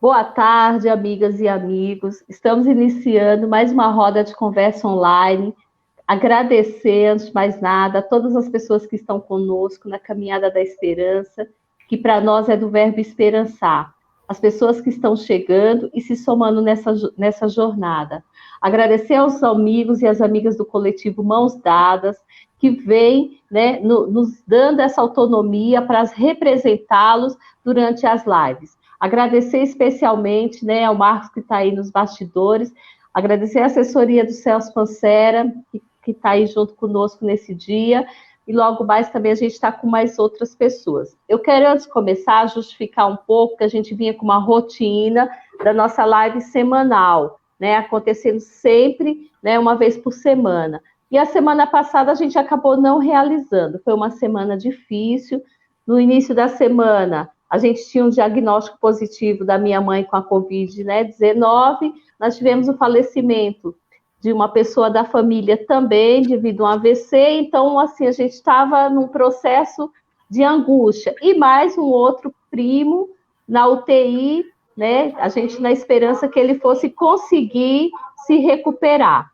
Boa tarde, amigas e amigos. Estamos iniciando mais uma roda de conversa online. Agradecer, antes de mais nada, a todas as pessoas que estão conosco na caminhada da esperança, que para nós é do verbo esperançar. As pessoas que estão chegando e se somando nessa jornada. Agradecer aos amigos e às amigas do coletivo Mãos Dadas, que vem, né, nos dando essa autonomia para representá-los durante as lives. Agradecer especialmente, né, ao Marcos que está aí nos bastidores, agradecer a assessoria do Celso Pancera, que está aí junto conosco nesse dia, e logo mais também a gente está com mais outras pessoas. Eu quero, antes de começar, justificar um pouco que a gente vinha com uma rotina da nossa live semanal, né, acontecendo sempre, né, uma vez por semana. E a semana passada a gente acabou não realizando, foi uma semana difícil. No início da semana, a gente tinha um diagnóstico positivo da minha mãe com a Covid, né, 19. Nós tivemos o falecimento de uma pessoa da família também, devido a um AVC. Então, assim, a gente estava num processo de angústia. E mais um outro primo na UTI, né, a gente na esperança que ele fosse conseguir se recuperar.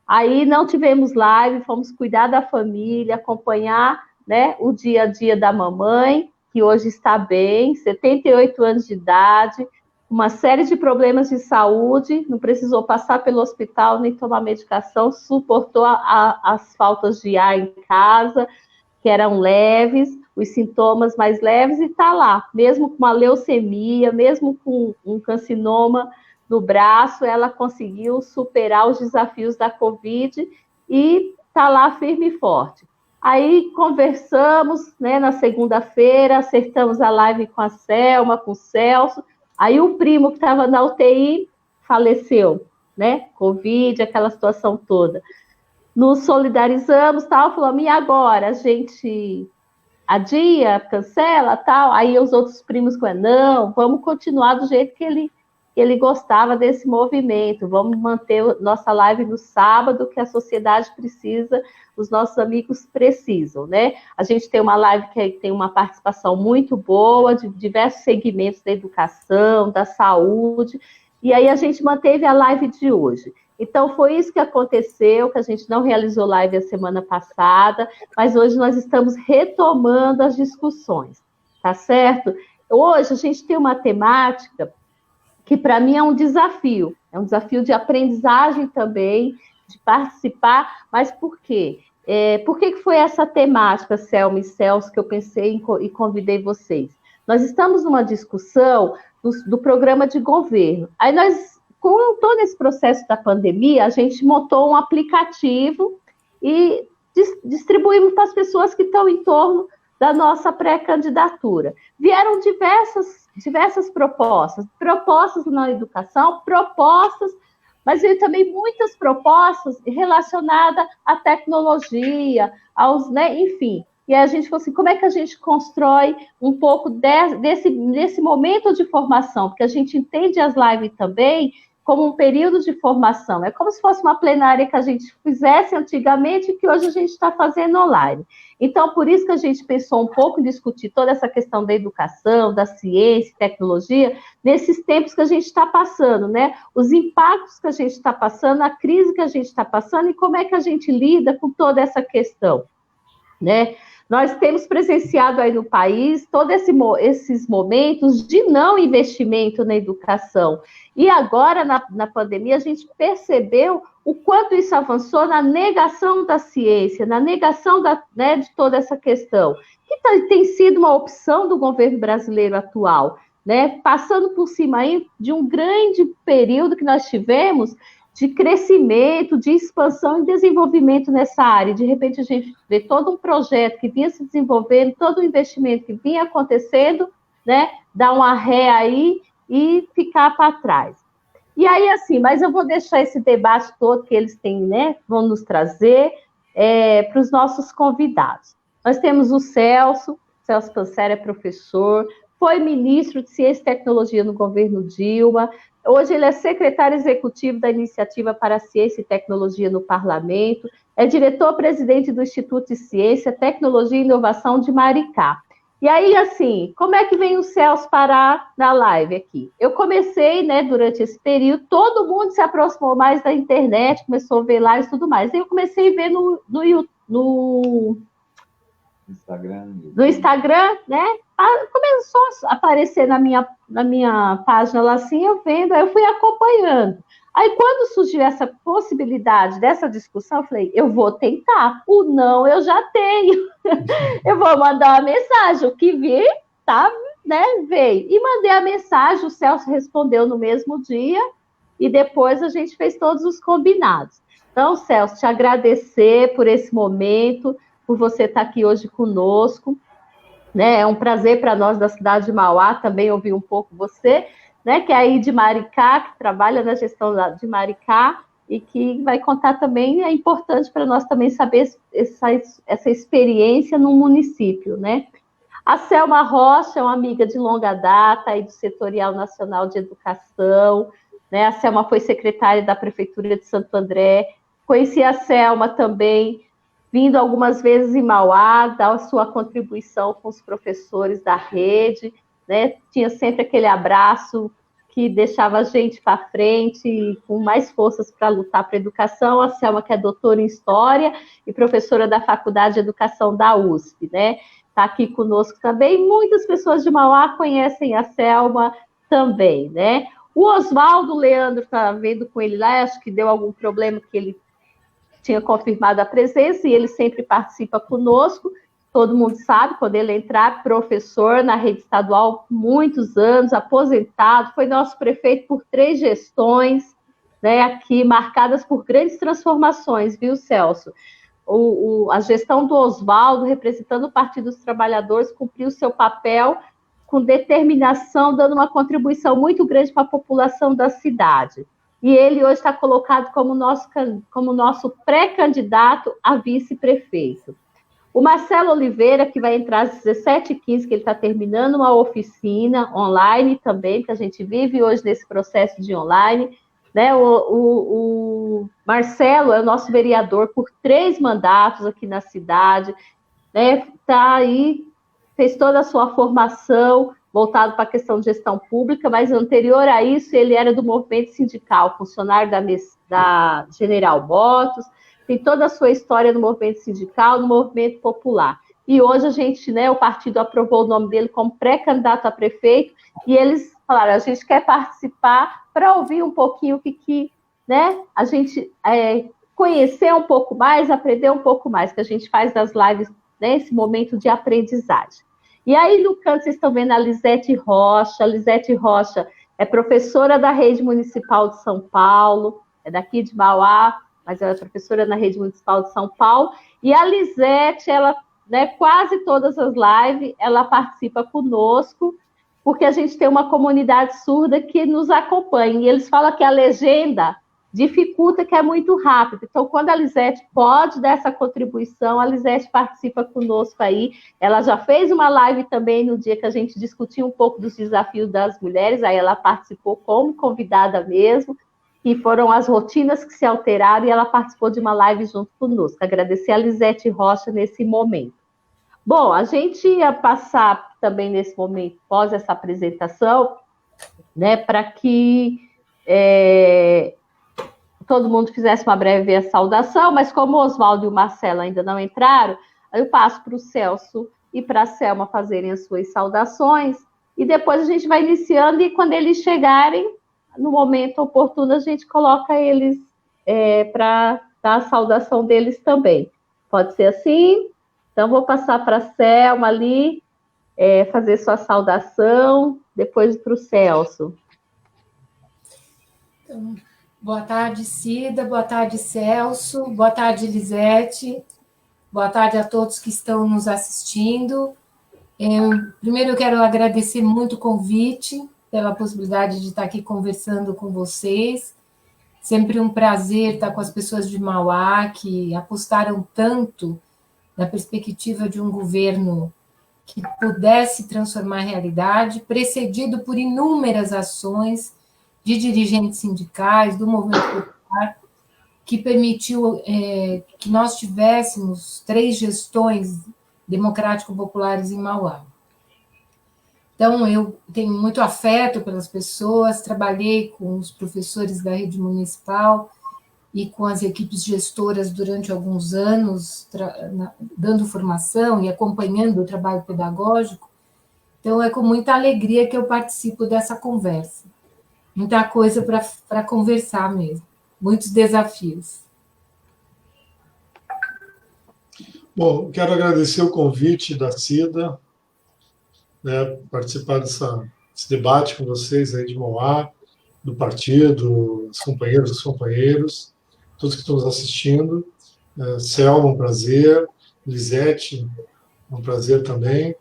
Aí não tivemos live, fomos cuidar da família, acompanhar, né, o dia a dia da mamãe, que hoje está bem, 78 anos de idade, uma série de problemas de saúde, não precisou passar pelo hospital nem tomar medicação, suportou as faltas de ar em casa, que eram leves, os sintomas mais leves, e está lá, mesmo com uma leucemia, mesmo com um carcinoma no braço, ela conseguiu superar os desafios da Covid e está lá firme e forte. Aí conversamos, né, na segunda-feira, acertamos a live com a Selma, com o Celso. Aí o primo que estava na UTI faleceu, né? Covid, aquela situação toda. Nos solidarizamos, tal, falamos, e agora? A gente adia, cancela, tal? Aí os outros primos falaram, não, vamos continuar do jeito que ele gostava desse movimento, vamos manter nossa live no sábado, que a sociedade precisa, os nossos amigos precisam, né? A gente tem uma live que tem uma participação muito boa, de diversos segmentos da educação, da saúde, e aí a gente manteve a live de hoje. Então, foi isso que aconteceu, que a gente não realizou live a semana passada, mas hoje nós estamos retomando as discussões, tá certo? Hoje a gente tem uma temática que para mim é um desafio de aprendizagem também, de participar, mas por quê? Por que foi essa temática, Selma e Celso, que eu pensei e convidei vocês? Nós estamos numa discussão do programa de governo. Aí nós, com todo esse processo da pandemia, a gente montou um aplicativo e distribuímos para as pessoas que estão em torno da nossa pré-candidatura. Vieram diversas propostas na educação, mas veio também muitas propostas relacionadas à tecnologia, né, enfim. E a gente falou assim, como é que a gente constrói um pouco desse momento de formação? Porque a gente entende as lives também como um período de formação. É como se fosse uma plenária que a gente fizesse antigamente e que hoje a gente está fazendo online. Então, por isso que a gente pensou um pouco em discutir toda essa questão da educação, da ciência, tecnologia, nesses tempos que a gente está passando, né? Os impactos que a gente está passando, a crise que a gente está passando e como é que a gente lida com toda essa questão, né? Nós temos presenciado aí no país todos esses momentos de não investimento na educação. E agora, na pandemia, a gente percebeu o quanto isso avançou na negação da ciência, na negação né, de toda essa questão, que tem sido uma opção do governo brasileiro atual, né? Passando por cima aí de um grande período que nós tivemos de crescimento, de expansão e desenvolvimento nessa área. De repente, a gente vê todo um projeto que vinha se desenvolvendo, todo o investimento que vinha acontecendo, né, dar uma ré aí e ficar para trás. E aí, assim, mas eu vou deixar esse debate todo que eles têm, né, vão nos trazer para os nossos convidados. Nós temos o Celso Pancera é professor, foi ministro de Ciência e Tecnologia no governo Dilma. Hoje ele é secretário executivo da Iniciativa para a Ciência e Tecnologia no Parlamento, é diretor-presidente do Instituto de Ciência, Tecnologia e Inovação de Maricá. E aí, assim, como é que vem o Celso parar na live aqui? Eu comecei, né, durante esse período, todo mundo se aproximou mais da internet, começou a ver lives e tudo mais. Aí eu comecei a ver no Instagram, né? Começou a aparecer na minha página lá assim, eu vendo, aí eu fui acompanhando. Aí, quando surgiu essa possibilidade dessa discussão, eu falei, eu vou tentar. O não eu já tenho. Eu vou mandar uma mensagem. O que vir, tá, né? Veio. E mandei a mensagem, o Celso respondeu no mesmo dia, e depois a gente fez todos os combinados. Então, Celso, te agradecer por esse momento, por você estar aqui hoje conosco. Né? É um prazer para nós da cidade de Mauá também ouvir um pouco você, né? Que é aí de Maricá, que trabalha na gestão de Maricá e que vai contar também, é importante para nós também saber essa experiência no município, né? A Selma Rocha é uma amiga de longa data aí do Setorial Nacional de Educação, né? A Selma foi secretária da Prefeitura de Santo André, conheci a Selma também, vindo algumas vezes em Mauá, dar a sua contribuição com os professores da rede, né? Tinha sempre aquele abraço que deixava a gente para frente, com mais forças para lutar para a educação. A Selma, que é doutora em História e professora da Faculdade de Educação da USP, né? Está aqui conosco também. Muitas pessoas de Mauá conhecem a Selma também, né? O Oswaldo Leandro está vendo com ele lá, acho que deu algum problema que ele tinha confirmado a presença e ele sempre participa conosco. Todo mundo sabe, quando ele entrar, professor na rede estadual, muitos anos, aposentado, foi nosso prefeito por 3 gestões, né, aqui marcadas por grandes transformações, viu, Celso? A gestão do Oswaldo, representando o Partido dos Trabalhadores, cumpriu seu papel com determinação, dando uma contribuição muito grande para a população da cidade. E ele hoje está colocado como nosso pré-candidato a vice-prefeito. O Marcelo Oliveira, que vai entrar às 17h15, que ele está terminando uma oficina online também, que a gente vive hoje nesse processo de online. Né? O Marcelo é o nosso vereador por 3 mandatos aqui na cidade, né? Está aí, fez toda a sua formação voltado para a questão de gestão pública, mas anterior a isso ele era do movimento sindical, funcionário da General Motors, tem toda a sua história no movimento sindical, no movimento popular. E hoje a gente, né, o partido aprovou o nome dele como pré-candidato a prefeito, e eles falaram, a gente quer participar para ouvir um pouquinho o que né, a gente conhecer um pouco mais, aprender um pouco mais, que a gente faz das lives, né, esse momento de aprendizagem. E aí, no canto, vocês estão vendo a Lisete Rocha. A Lisete Rocha é professora da Rede Municipal de São Paulo, é daqui de Mauá, mas ela é professora na Rede Municipal de São Paulo. E a Lisete, ela, né, quase todas as lives, ela participa conosco, porque a gente tem uma comunidade surda que nos acompanha. E eles falam que a legenda dificulta, que é muito rápido. Então, quando a Lisete pode dar essa contribuição, a Lisete participa conosco aí. Ela já fez uma live também no dia que a gente discutiu um pouco dos desafios das mulheres, aí ela participou como convidada mesmo, e foram as rotinas que se alteraram, e ela participou de uma live junto conosco. Agradecer a Lisete Rocha nesse momento. Bom, a gente ia passar também nesse momento, pós essa apresentação, né, para que todo mundo fizesse uma breve saudação, mas como o Oswaldo e o Marcelo ainda não entraram, eu passo para o Celso e para a Selma fazerem as suas saudações, e depois a gente vai iniciando, e quando eles chegarem, no momento oportuno, a gente coloca eles para dar a saudação deles também. Pode ser assim? Então, vou passar para a Selma ali, fazer sua saudação, depois para o Celso. Então, boa tarde, Cida, boa tarde, Celso, boa tarde, Lisete, boa tarde a todos que estão nos assistindo. Primeiro, eu quero agradecer muito o convite, pela possibilidade de estar aqui conversando com vocês. Sempre um prazer estar com as pessoas de Mauá, que apostaram tanto na perspectiva de um governo que pudesse transformar a realidade, precedido por inúmeras ações de dirigentes sindicais, do movimento popular, que permitiu que nós tivéssemos 3 gestões democrático-populares em Mauá. Então, eu tenho muito afeto pelas pessoas, trabalhei com os professores da rede municipal e com as equipes gestoras durante alguns anos, dando formação e acompanhando o trabalho pedagógico. Então, é com muita alegria que eu participo dessa conversa. Muita coisa para conversar mesmo, muitos desafios. Bom, quero agradecer o convite da Cida, né, participar desse debate com vocês aí de Mauá, do partido, os companheiros, os companheiros, todos que estão nos assistindo. Selma, um prazer. Lisete, um prazer também.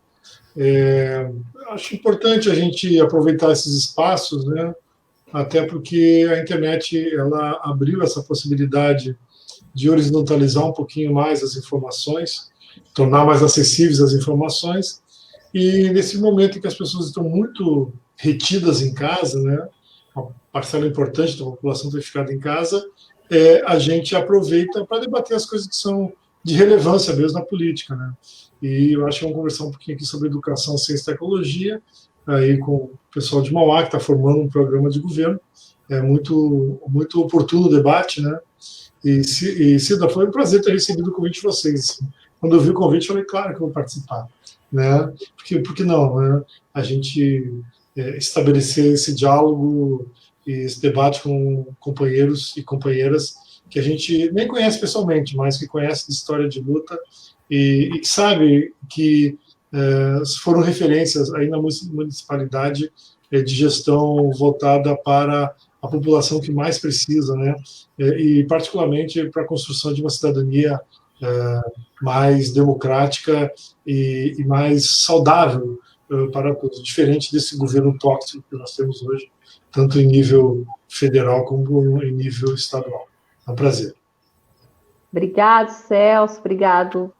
Acho importante a gente aproveitar esses espaços, né, até porque a internet ela abriu essa possibilidade de horizontalizar um pouquinho mais as informações, tornar mais acessíveis as informações, e nesse momento em que as pessoas estão muito retidas em casa, né, uma parcela importante da população tem ficado em casa, a gente aproveita para debater as coisas que são de relevância mesmo na política, né? E eu acho que vamos conversar um pouquinho aqui sobre educação, ciência e tecnologia, aí com o pessoal de Mauá, que está formando um programa de governo. É muito oportuno o debate, né? E Cida, foi um prazer ter recebido o convite de vocês. Quando eu vi o convite, eu falei, claro que eu vou participar, né? Porque não, né? A gente estabelecer esse diálogo e esse debate com companheiros e companheiras que a gente nem conhece pessoalmente, mas que conhece de história de luta e que sabe que foram referências aí na municipalidade de gestão voltada para a população que mais precisa, né? E particularmente para a construção de uma cidadania mais democrática e mais saudável para todos, diferente desse governo tóxico que nós temos hoje, tanto em nível federal como em nível estadual. É um prazer. Obrigado, Celso. Obrigado,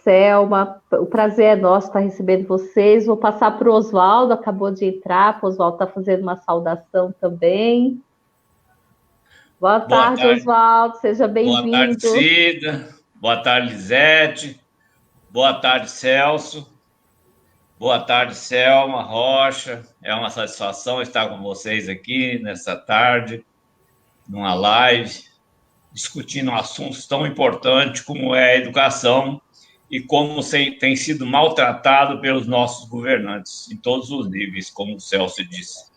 Selma. O prazer é nosso estar recebendo vocês. Vou passar para o Oswaldo, acabou de entrar. O Oswaldo está fazendo uma saudação também. Boa tarde, Oswaldo. Seja bem-vindo. Boa tarde, Cida. Boa tarde, Lisete. Boa tarde, Celso. Boa tarde, Selma, Rocha. É uma satisfação estar com vocês aqui nessa tarde, numa live, discutindo assuntos tão importantes como é a educação e como tem sido maltratado pelos nossos governantes em todos os níveis, como o Celso disse.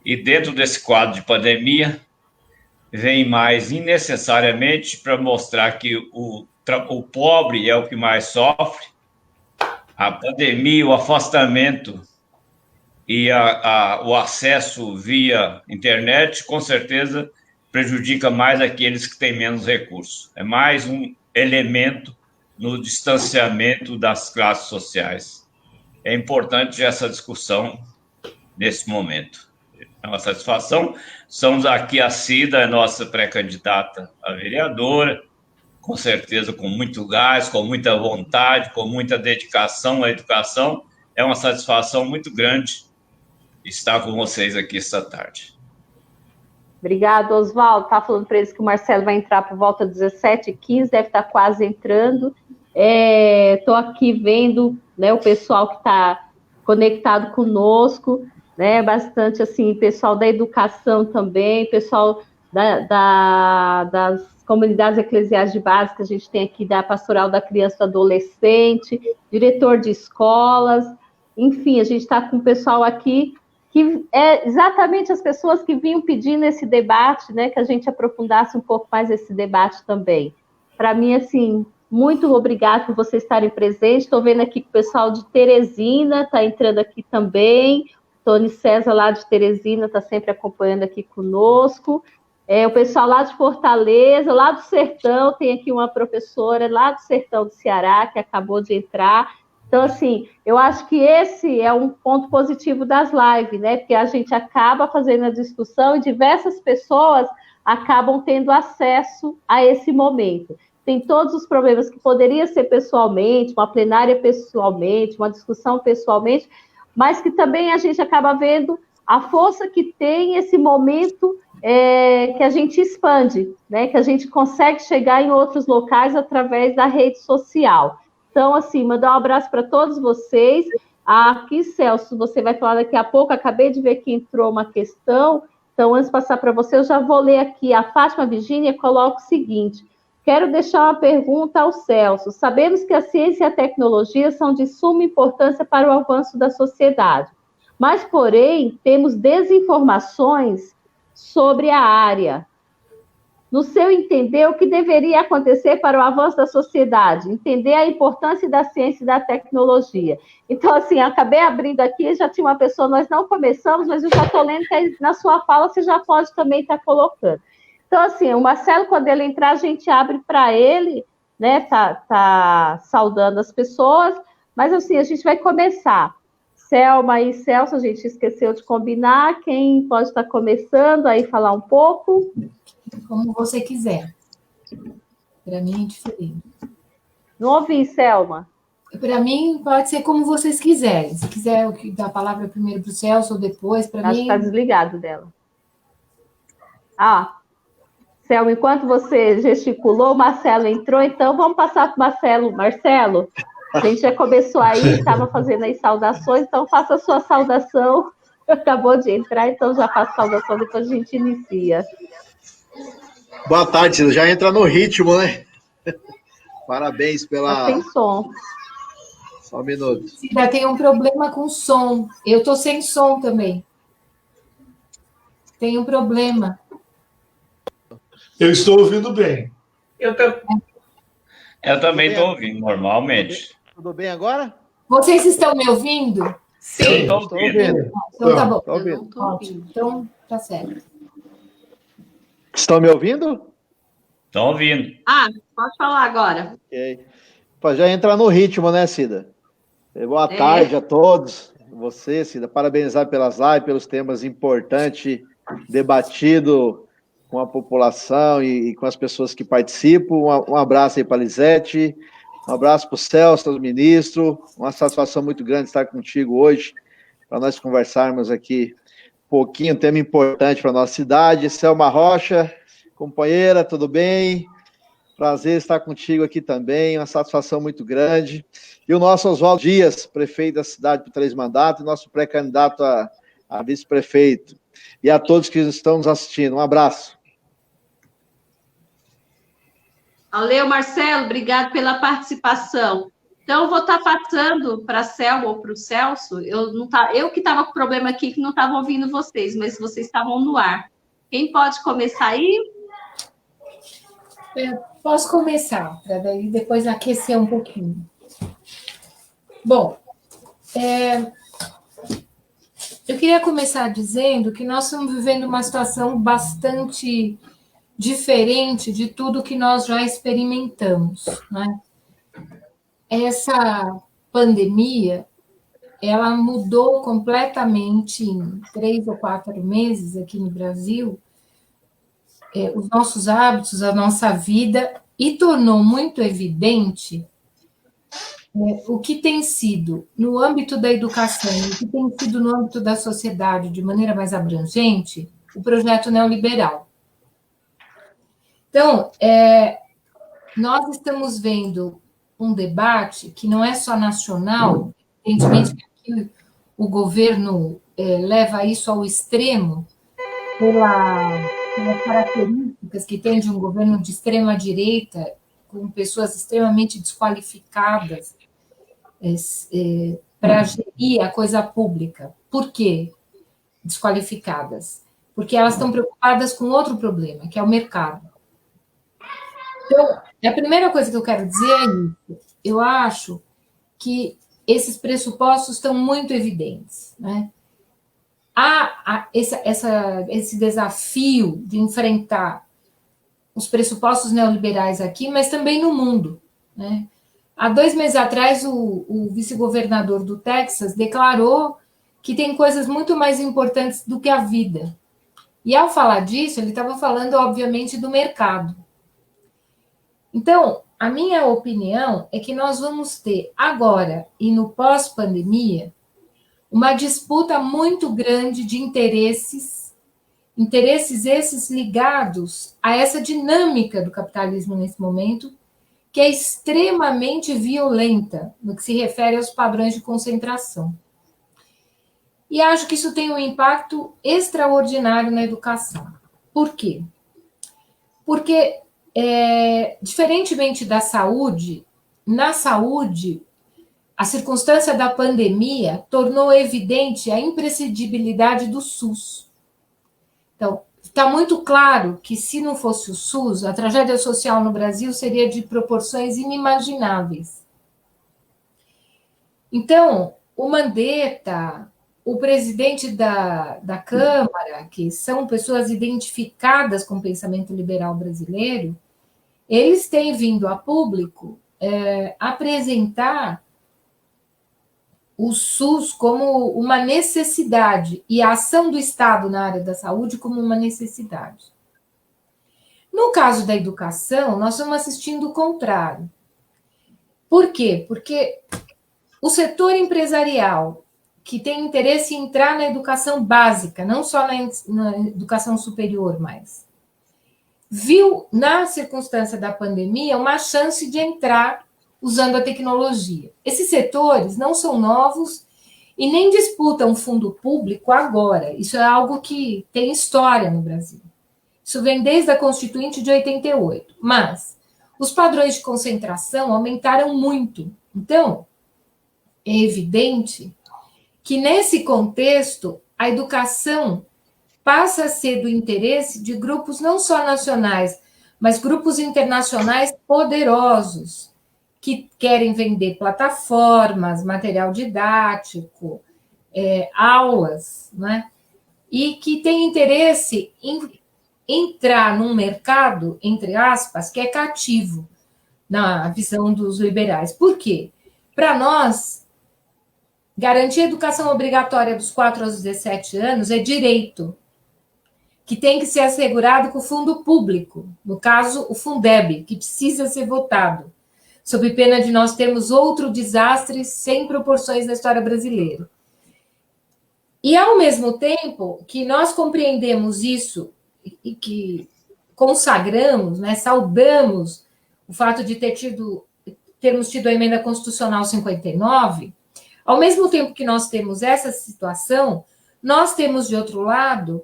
E dentro desse quadro de pandemia, vem mais innecessariamente para mostrar que o pobre é o que mais sofre. A pandemia, o afastamento e o acesso via internet, com certeza, prejudica mais aqueles que têm menos recursos. É mais um elemento no distanciamento das classes sociais. É importante essa discussão nesse momento. É uma satisfação. Somos aqui a Cida, nossa pré-candidata a vereadora, com certeza com muito gás, com muita vontade, com muita dedicação à educação. É uma satisfação muito grande estar com vocês aqui esta tarde. Obrigado, Oswaldo. Está falando para eles que o Marcelo vai entrar por volta de 17h15, deve estar quase entrando. Estou aqui vendo, né, o pessoal que está conectado conosco, né, bastante assim, pessoal da educação também, pessoal das comunidades eclesiais de base que a gente tem aqui da Pastoral da Criança e do Adolescente, diretor de escolas, enfim, a gente está com o pessoal aqui que é exatamente as pessoas que vinham pedindo esse debate, né, que a gente aprofundasse um pouco mais esse debate também. Para mim, assim, muito obrigado por vocês estarem presentes. Estou vendo aqui que o pessoal de Teresina está entrando aqui também. Tony César, lá de Teresina, está sempre acompanhando aqui conosco. O pessoal lá de Fortaleza, lá do Sertão, tem aqui uma professora lá do Sertão do Ceará, que acabou de entrar. Então, assim, eu acho que esse é um ponto positivo das lives, né? Porque a gente acaba fazendo a discussão e diversas pessoas acabam tendo acesso a esse momento. Tem todos os problemas que poderia ser pessoalmente, uma plenária pessoalmente, uma discussão pessoalmente, mas que também a gente acaba vendo a força que tem esse momento que a gente expande, né? Que a gente consegue chegar em outros locais através da rede social. Então, assim, mandar um abraço para todos vocês Aqui, Celso, você vai falar daqui a pouco, acabei de ver que entrou uma questão, então, antes de passar para você, eu já vou ler aqui. A Fátima Virgínia coloca o seguinte: quero deixar uma pergunta ao Celso. Sabemos que a ciência e a tecnologia são de suma importância para o avanço da sociedade, mas, porém, temos desinformações sobre a área. No seu entender, o que deveria acontecer para o avanço da sociedade? Entender a importância da ciência e da tecnologia. Então, assim, acabei abrindo aqui, já tinha uma pessoa, nós não começamos, mas eu já estou lendo que aí, na sua fala você já pode também estar colocando. Então, assim, o Marcelo, quando ele entrar, a gente abre para ele, né, tá saudando as pessoas, mas, assim, a gente vai começar. Selma e Celso, a gente esqueceu de combinar, quem pode estar começando aí falar um pouco? Como você quiser. Para mim é diferente. Não ouvi, Selma. Para mim, pode ser como vocês quiserem. Se quiser dar a palavra primeiro para o Celso ou depois, para mim... Acho que está desligado dela. Selma, enquanto você gesticulou, o Marcelo entrou, então vamos passar para o Marcelo. Marcelo, a gente já começou aí, estava fazendo aí saudações, então faça a sua saudação. Acabou de entrar, então já faço a saudação, depois a gente inicia. Boa tarde, Cida. Já entra no ritmo, né? Parabéns pela... Tá sem som. Só um minuto. Cida, tem um problema com som. Eu estou sem som também. Tem um problema. Eu estou ouvindo bem. Eu também estou ouvindo, normalmente. Tudo bem agora? Vocês estão me ouvindo? Sim, estou Estou ouvindo. ouvindo. Então tá bom. Estou ouvindo. Ótimo. Então tá certo. Estão me ouvindo? Estão ouvindo. Pode falar agora. Ok. Pra já entrar no ritmo, né, Cida? Boa tarde a todos. Você, Cida, parabenizar pelas lives, pelos temas importantes, debatido com a população e com as pessoas que participam. Um abraço aí para a Lisete, um abraço para o Celso, o ministro. Uma satisfação muito grande estar contigo hoje, para nós conversarmos aqui um pouquinho, tema importante para a nossa cidade. Selma Rocha, companheira, tudo bem? Prazer estar contigo aqui também, uma satisfação muito grande. E o nosso Oswaldo Dias, prefeito da cidade por 3 mandatos, e nosso pré-candidato a vice-prefeito. E a todos que estão nos assistindo, um abraço. Valeu, Marcelo, obrigado pela participação. Então, eu vou estar passando para a Selma ou para o Celso. Eu que estava com problema aqui, que não estava ouvindo vocês, mas vocês estavam no ar. Quem pode começar aí? Eu posso começar, para daí depois aquecer um pouquinho. Bom, eu queria começar dizendo que nós estamos vivendo uma situação bastante diferente de tudo que nós já experimentamos, né? Essa pandemia, ela mudou completamente em 3 ou 4 meses aqui no Brasil, os nossos hábitos, a nossa vida, e tornou muito evidente o que tem sido no âmbito da educação, o que tem sido no âmbito da sociedade, de maneira mais abrangente, o projeto neoliberal. Então, nós estamos vendo um debate que não é só nacional, evidentemente que aqui o governo leva isso ao extremo, pelas características que tem de um governo de extrema-direita, com pessoas extremamente desqualificadas para gerir a coisa pública. Por quê desqualificadas? Porque elas estão preocupadas com outro problema, que é o mercado. Então, a primeira coisa que eu quero dizer é isso. Eu acho que esses pressupostos estão muito evidentes, né? Há esse desafio de enfrentar os pressupostos neoliberais aqui, mas também no mundo, né? Há 2 meses atrás, o vice-governador do Texas declarou que tem coisas muito mais importantes do que a vida. E, ao falar disso, ele estava falando, obviamente, do mercado. Então, a minha opinião é que nós vamos ter agora e no pós-pandemia uma disputa muito grande de interesses esses ligados a essa dinâmica do capitalismo nesse momento, que é extremamente violenta no que se refere aos padrões de concentração. E acho que isso tem um impacto extraordinário na educação. Por quê? Porque, diferentemente da saúde, na saúde, a circunstância da pandemia tornou evidente a imprescindibilidade do SUS. Então, está muito claro que, se não fosse o SUS, a tragédia social no Brasil seria de proporções inimagináveis. Então, o Mandetta, o presidente da Câmara, que são pessoas identificadas com o pensamento liberal brasileiro, eles têm vindo a público apresentar o SUS como uma necessidade e a ação do Estado na área da saúde como uma necessidade. No caso da educação, nós estamos assistindo o contrário. Por quê? Porque o setor empresarial, que tem interesse em entrar na educação básica, não só na educação superior, mas viu, na circunstância da pandemia, uma chance de entrar usando a tecnologia. Esses setores não são novos e nem disputam fundo público agora. Isso é algo que tem história no Brasil. Isso vem desde a Constituinte de 88. Mas os padrões de concentração aumentaram muito. Então, é evidente que, nesse contexto, a educação passa a ser do interesse de grupos não só nacionais, mas grupos internacionais poderosos, que querem vender plataformas, material didático, aulas, né? E que têm interesse em entrar num mercado, entre aspas, que é cativo, na visão dos liberais. Por quê? Para nós, garantir a educação obrigatória dos 4 aos 17 anos é direito, que tem que ser assegurado com o fundo público, no caso, o Fundeb, que precisa ser votado, sob pena de nós termos outro desastre sem proporções na história brasileira. E, ao mesmo tempo que nós compreendemos isso e que consagramos, né, saudamos o fato de termos tido a emenda constitucional 59, ao mesmo tempo que nós temos essa situação, nós temos, de outro lado,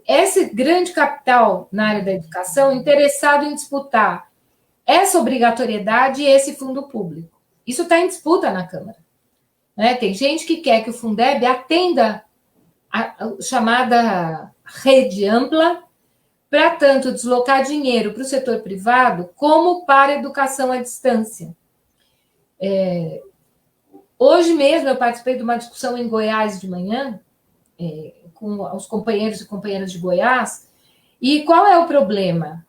esse grande capital na área da educação interessado em disputar essa obrigatoriedade e esse fundo público. Isso está em disputa na Câmara. Né? Tem gente que quer que o Fundeb atenda a chamada rede ampla para tanto deslocar dinheiro para o setor privado como para a educação à distância. Hoje mesmo eu participei de uma discussão em Goiás de manhã, com os companheiros e companheiras de Goiás, e qual é o problema?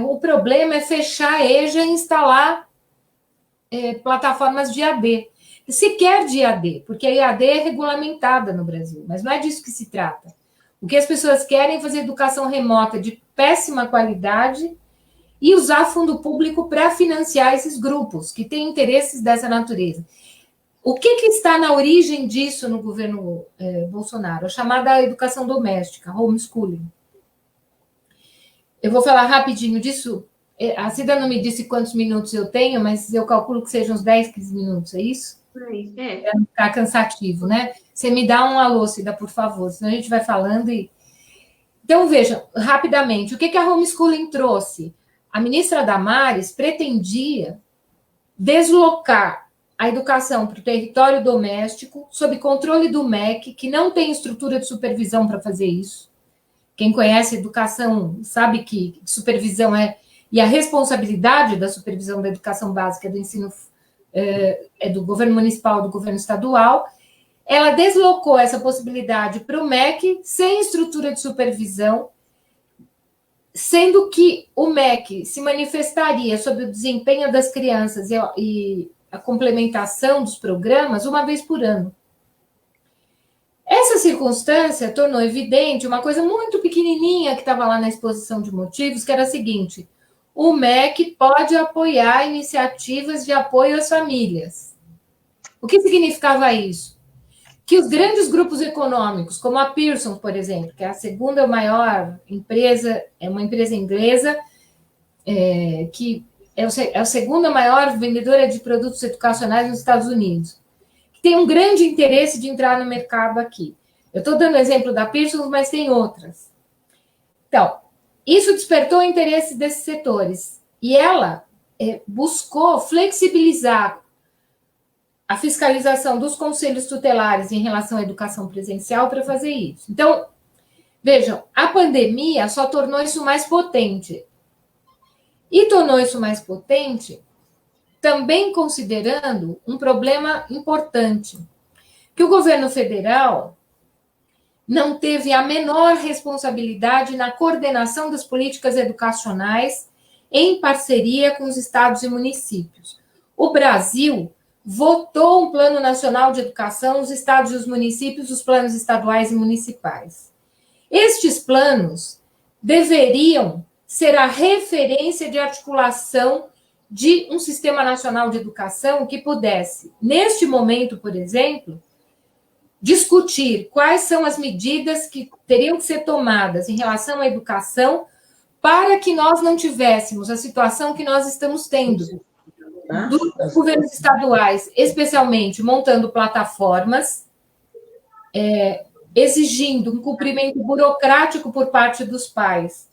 O problema é fechar a EJA e instalar plataformas de AD. Sequer de AD, porque a IAD é regulamentada no Brasil, mas não é disso que se trata. O que as pessoas querem é fazer educação remota de péssima qualidade e usar fundo público para financiar esses grupos que têm interesses dessa natureza. O que está na origem disso no governo Bolsonaro? A chamada educação doméstica, homeschooling. Eu vou falar rapidinho disso. A Cida não me disse quantos minutos eu tenho, mas eu calculo que sejam uns 10, 15 minutos, é isso? Para não ficar cansativo, né? Você me dá um alô, Cida, por favor, senão a gente vai falando e... Então, vejam, rapidamente, o que a homeschooling trouxe? A ministra Damares pretendia deslocar a educação para o território doméstico, sob controle do MEC, que não tem estrutura de supervisão para fazer isso. Quem conhece educação sabe que supervisão e a responsabilidade da supervisão da educação básica do ensino é do governo municipal, do governo estadual. Ela deslocou essa possibilidade para o MEC, sem estrutura de supervisão, sendo que o MEC se manifestaria sobre o desempenho das crianças e a complementação dos programas uma vez por ano. Essa circunstância tornou evidente uma coisa muito pequenininha que estava lá na exposição de motivos, que era a seguinte: o MEC pode apoiar iniciativas de apoio às famílias. O que significava isso? Que os grandes grupos econômicos, como a Pearson, por exemplo, que é a segunda maior empresa, é uma empresa inglesa, que a segunda maior vendedora de produtos educacionais nos Estados Unidos, que tem um grande interesse de entrar no mercado aqui. Eu estou dando o exemplo da Pearson, mas tem outras. Então, isso despertou o interesse desses setores. E ela buscou flexibilizar a fiscalização dos conselhos tutelares em relação à educação presencial para fazer isso. Então, vejam, a pandemia só tornou isso mais potente. E tornou isso mais potente também considerando um problema importante, que o governo federal não teve a menor responsabilidade na coordenação das políticas educacionais em parceria com os estados e municípios. O Brasil votou um Plano Nacional de Educação, os estados e os municípios, os planos estaduais e municipais. Estes planos deveriam ser a referência de articulação de um sistema nacional de educação que pudesse, neste momento, por exemplo, discutir quais são as medidas que teriam que ser tomadas em relação à educação para que nós não tivéssemos a situação que nós estamos tendo dos governos estaduais, especialmente montando plataformas, exigindo um cumprimento burocrático por parte dos pais,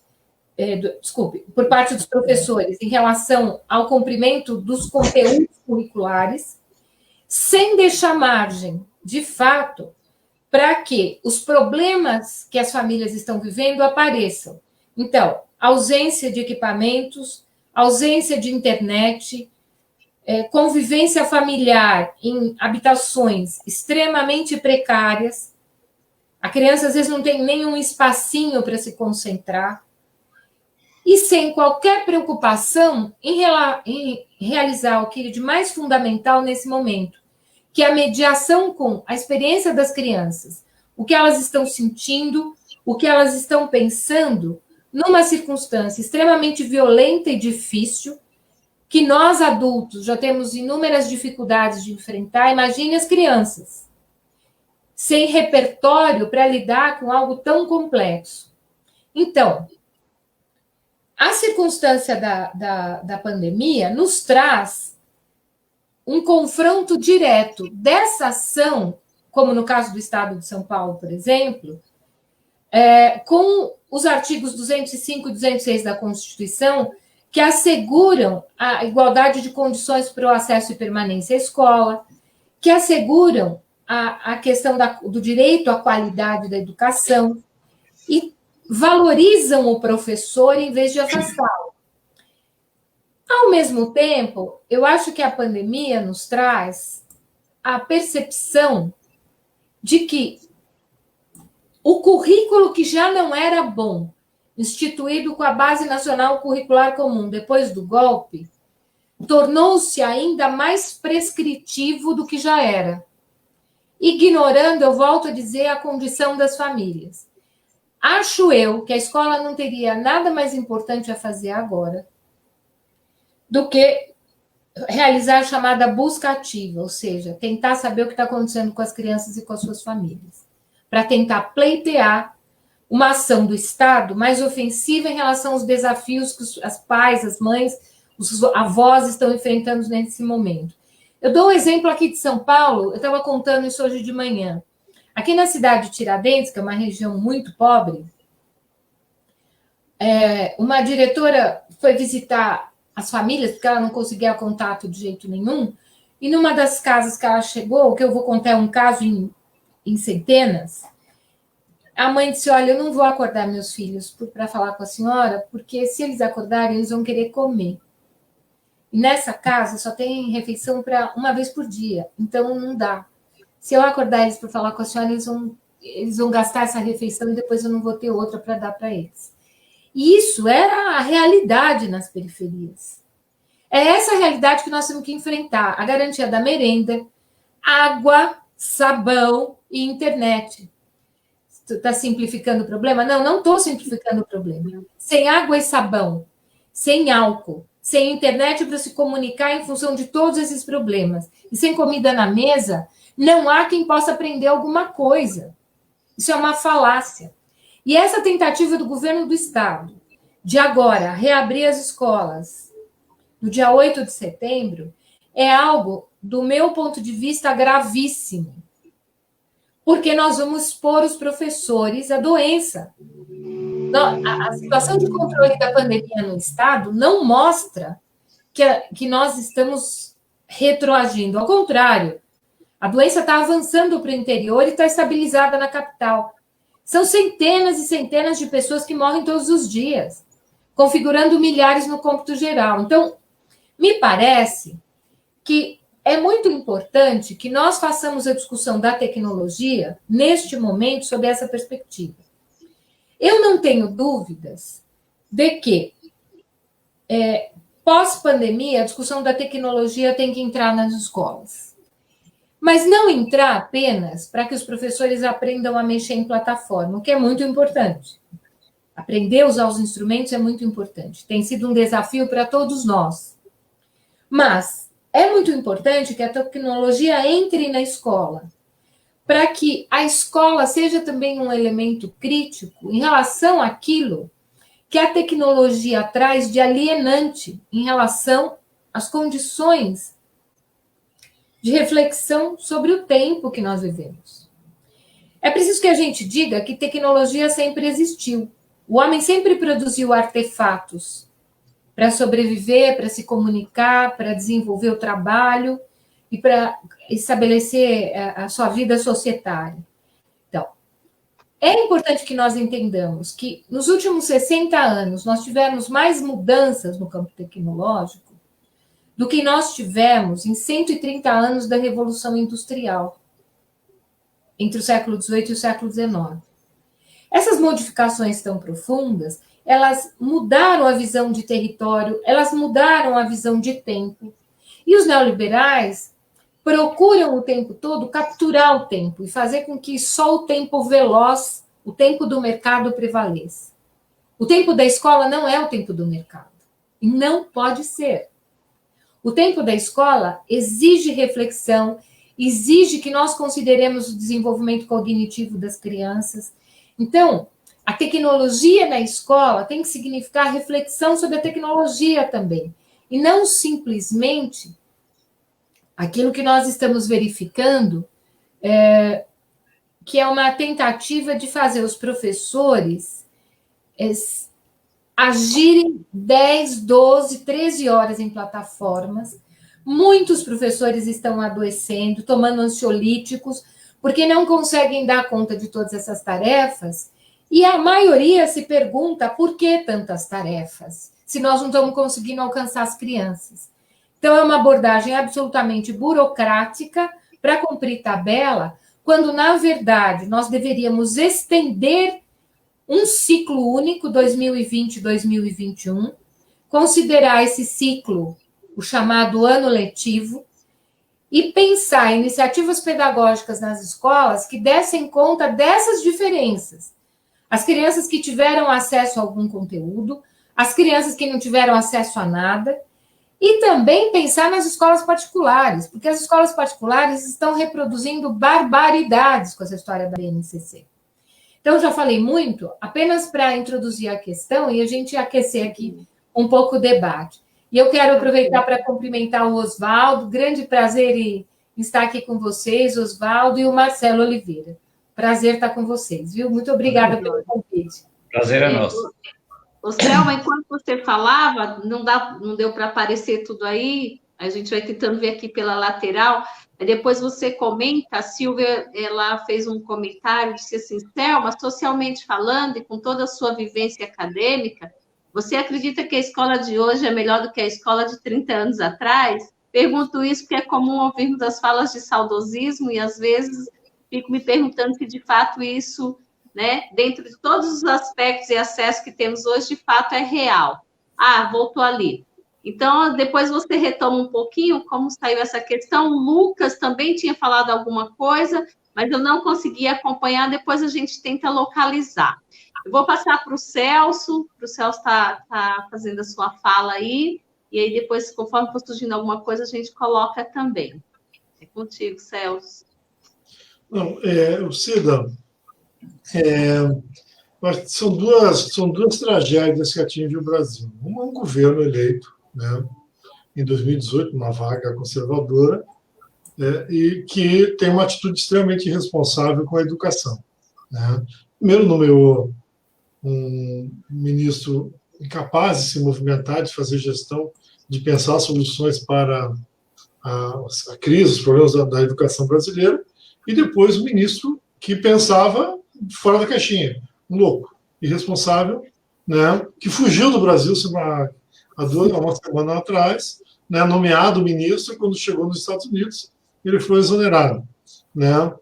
por parte dos professores, em relação ao cumprimento dos conteúdos curriculares, sem deixar margem, de fato, para que os problemas que as famílias estão vivendo apareçam. Então, ausência de equipamentos, ausência de internet, convivência familiar em habitações extremamente precárias. A criança, às vezes, não tem nenhum espacinho para se concentrar. E sem qualquer preocupação em realizar o que é de mais fundamental nesse momento, que é a mediação com a experiência das crianças, o que elas estão sentindo, o que elas estão pensando, numa circunstância extremamente violenta e difícil, que nós adultos já temos inúmeras dificuldades de enfrentar. Imagine as crianças, sem repertório para lidar com algo tão complexo. Então, a circunstância da pandemia nos traz um confronto direto dessa ação, como no caso do Estado de São Paulo, por exemplo, com os artigos 205 e 206 da Constituição, que asseguram a igualdade de condições para o acesso e permanência à escola, que asseguram a questão do direito à qualidade da educação e valorizam o professor em vez de afastá-lo. Ao mesmo tempo, eu acho que a pandemia nos traz a percepção de que o currículo que já não era bom, instituído com a Base Nacional Curricular Comum depois do golpe, tornou-se ainda mais prescritivo do que já era, ignorando, eu volto a dizer, a condição das famílias. Acho eu que a escola não teria nada mais importante a fazer agora do que realizar a chamada busca ativa, ou seja, tentar saber o que está acontecendo com as crianças e com as suas famílias, para tentar pleitear uma ação do Estado mais ofensiva em relação aos desafios que os pais, as mães, os avós estão enfrentando nesse momento. Eu dou um exemplo aqui de São Paulo, eu estava contando isso hoje de manhã. Aqui na cidade de Tiradentes, que é uma região muito pobre, uma diretora foi visitar as famílias, porque ela não conseguia contato de jeito nenhum, e numa das casas que ela chegou, o que eu vou contar é um caso em centenas, a mãe disse, olha, eu não vou acordar meus filhos para falar com a senhora, porque se eles acordarem, eles vão querer comer. E nessa casa só tem refeição para uma vez por dia, então não dá. Se eu acordar eles para falar com a senhora, eles vão gastar essa refeição e depois eu não vou ter outra para dar para eles. E isso era a realidade nas periferias. É essa realidade que nós temos que enfrentar. A garantia da merenda, água, sabão e internet. Está simplificando o problema? Não, não estou simplificando o problema. Sem água e sabão, sem álcool, sem internet para se comunicar em função de todos esses problemas, e sem comida na mesa, não há quem possa aprender alguma coisa. Isso é uma falácia. E essa tentativa do governo do Estado de agora reabrir as escolas no dia 8 de setembro, é algo, do meu ponto de vista, gravíssimo. Porque nós vamos expor os professores à doença. A situação de controle da pandemia no Estado não mostra que nós estamos retroagindo. Ao contrário, a doença está avançando para o interior e está estabilizada na capital. São centenas e centenas de pessoas que morrem todos os dias, configurando milhares no cômputo geral. Então, me parece que é muito importante que nós façamos a discussão da tecnologia, neste momento, sob essa perspectiva. Eu não tenho dúvidas de que, pós-pandemia, a discussão da tecnologia tem que entrar nas escolas. Mas não entrar apenas para que os professores aprendam a mexer em plataforma, o que é muito importante. Aprender a usar os instrumentos é muito importante. Tem sido um desafio para todos nós. Mas é muito importante que a tecnologia entre na escola, para que a escola seja também um elemento crítico em relação àquilo que a tecnologia traz de alienante em relação às condições de reflexão sobre o tempo que nós vivemos. É preciso que a gente diga que tecnologia sempre existiu. O homem sempre produziu artefatos para sobreviver, para se comunicar, para desenvolver o trabalho e para estabelecer a sua vida societária. Então, é importante que nós entendamos que nos últimos 60 anos nós tivemos mais mudanças no campo tecnológico do que nós tivemos em 130 anos da Revolução Industrial, entre o século XVIII e o século XIX. Essas modificações tão profundas, elas mudaram a visão de território, elas mudaram a visão de tempo. E os neoliberais procuram o tempo todo capturar o tempo e fazer com que só o tempo veloz, o tempo do mercado prevaleça. O tempo da escola não é o tempo do mercado. E não pode ser. O tempo da escola exige reflexão, exige que nós consideremos o desenvolvimento cognitivo das crianças. Então, a tecnologia na escola tem que significar reflexão sobre a tecnologia também. E não simplesmente aquilo que nós estamos verificando, que é uma tentativa de fazer os professores agirem 10, 12, 13 horas em plataformas. Muitos professores estão adoecendo, tomando ansiolíticos, porque não conseguem dar conta de todas essas tarefas, e a maioria se pergunta por que tantas tarefas, se nós não estamos conseguindo alcançar as crianças. Então, é uma abordagem absolutamente burocrática para cumprir tabela, quando, na verdade, nós deveríamos estender um ciclo único, 2020-2021, considerar esse ciclo o chamado ano letivo e pensar em iniciativas pedagógicas nas escolas que dessem conta dessas diferenças. As crianças que tiveram acesso a algum conteúdo, as crianças que não tiveram acesso a nada, e também pensar nas escolas particulares, porque as escolas particulares estão reproduzindo barbaridades com essa história da BNCC. Então, já falei muito, apenas para introduzir a questão e a gente aquecer aqui um pouco o debate. E eu quero aproveitar para cumprimentar o Oswaldo, grande prazer em estar aqui com vocês, Oswaldo, e o Marcelo Oliveira. Prazer estar com vocês, viu? Muito obrigada pelo convite. Prazer é nosso. Ô, Selma, enquanto você falava, não deu para aparecer tudo aí, a gente vai tentando ver aqui pela lateral, aí depois você comenta, a Silvia, ela fez um comentário, disse assim, Selma, socialmente falando e com toda a sua vivência acadêmica, você acredita que a escola de hoje é melhor do que a escola de 30 anos atrás? Pergunto isso porque é comum ouvirmos as falas de saudosismo e, às vezes, fico me perguntando se, de fato, isso, né, dentro de todos os aspectos e acessos que temos hoje, de fato, é real. Ah, voltou ali. Então, depois você retoma um pouquinho como saiu essa questão. O Lucas também tinha falado alguma coisa, mas eu não consegui acompanhar, depois a gente tenta localizar. Eu vou passar para o Celso está fazendo a sua fala aí, e aí depois, conforme for surgindo alguma coisa, a gente coloca também. É contigo, Celso. Não, Cida, são duas tragédias que atingem o Brasil. Uma é um governo eleito, né, em 2018, uma vaga conservadora, e que tem uma atitude extremamente irresponsável com a educação, né? Primeiro, nomeou um ministro incapaz de se movimentar, de fazer gestão, de pensar soluções para a crise, os problemas da educação brasileira, e depois o ministro que pensava fora da caixinha, um louco, irresponsável, né, que fugiu do Brasil há uma semana atrás, né, nomeado ministro, quando chegou nos Estados Unidos, ele foi exonerado, né,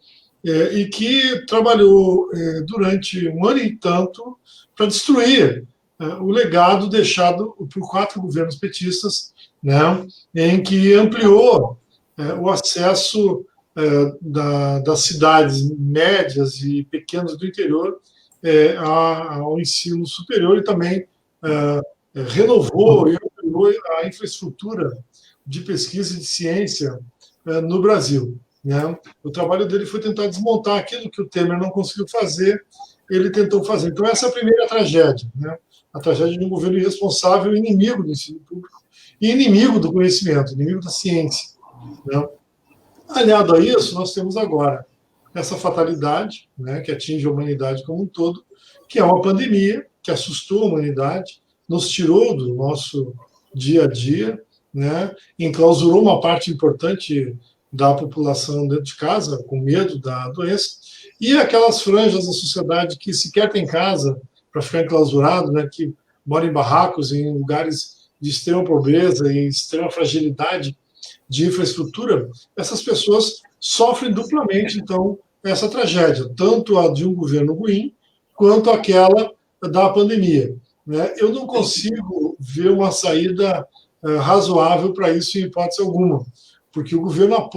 e que trabalhou durante um ano e tanto para destruir o legado deixado por 4 governos petistas, né, em que ampliou o acesso das cidades médias e pequenas do interior ao ensino superior e também renovou e ampliou a infraestrutura de pesquisa e de ciência no Brasil, né? O trabalho dele foi tentar desmontar aquilo que o Temer não conseguiu fazer, ele tentou fazer. Então, essa é a primeira tragédia, né? A tragédia de um governo irresponsável, inimigo do ensino público e inimigo do conhecimento, inimigo da ciência, né? Aliado a isso, nós temos agora essa fatalidade, né, que atinge a humanidade como um todo, que é uma pandemia que assustou a humanidade, nos tirou do nosso dia a dia, né, enclausurou uma parte importante da população dentro de casa, com medo da doença, e aquelas franjas da sociedade que sequer tem casa para ficar enclausurado, né, que mora em barracos, em lugares de extrema pobreza e extrema fragilidade de infraestrutura, essas pessoas sofrem duplamente, então, essa tragédia, tanto a de um governo ruim, quanto aquela da pandemia, né? Eu não consigo ver uma saída razoável para isso em hipótese alguma, porque o governo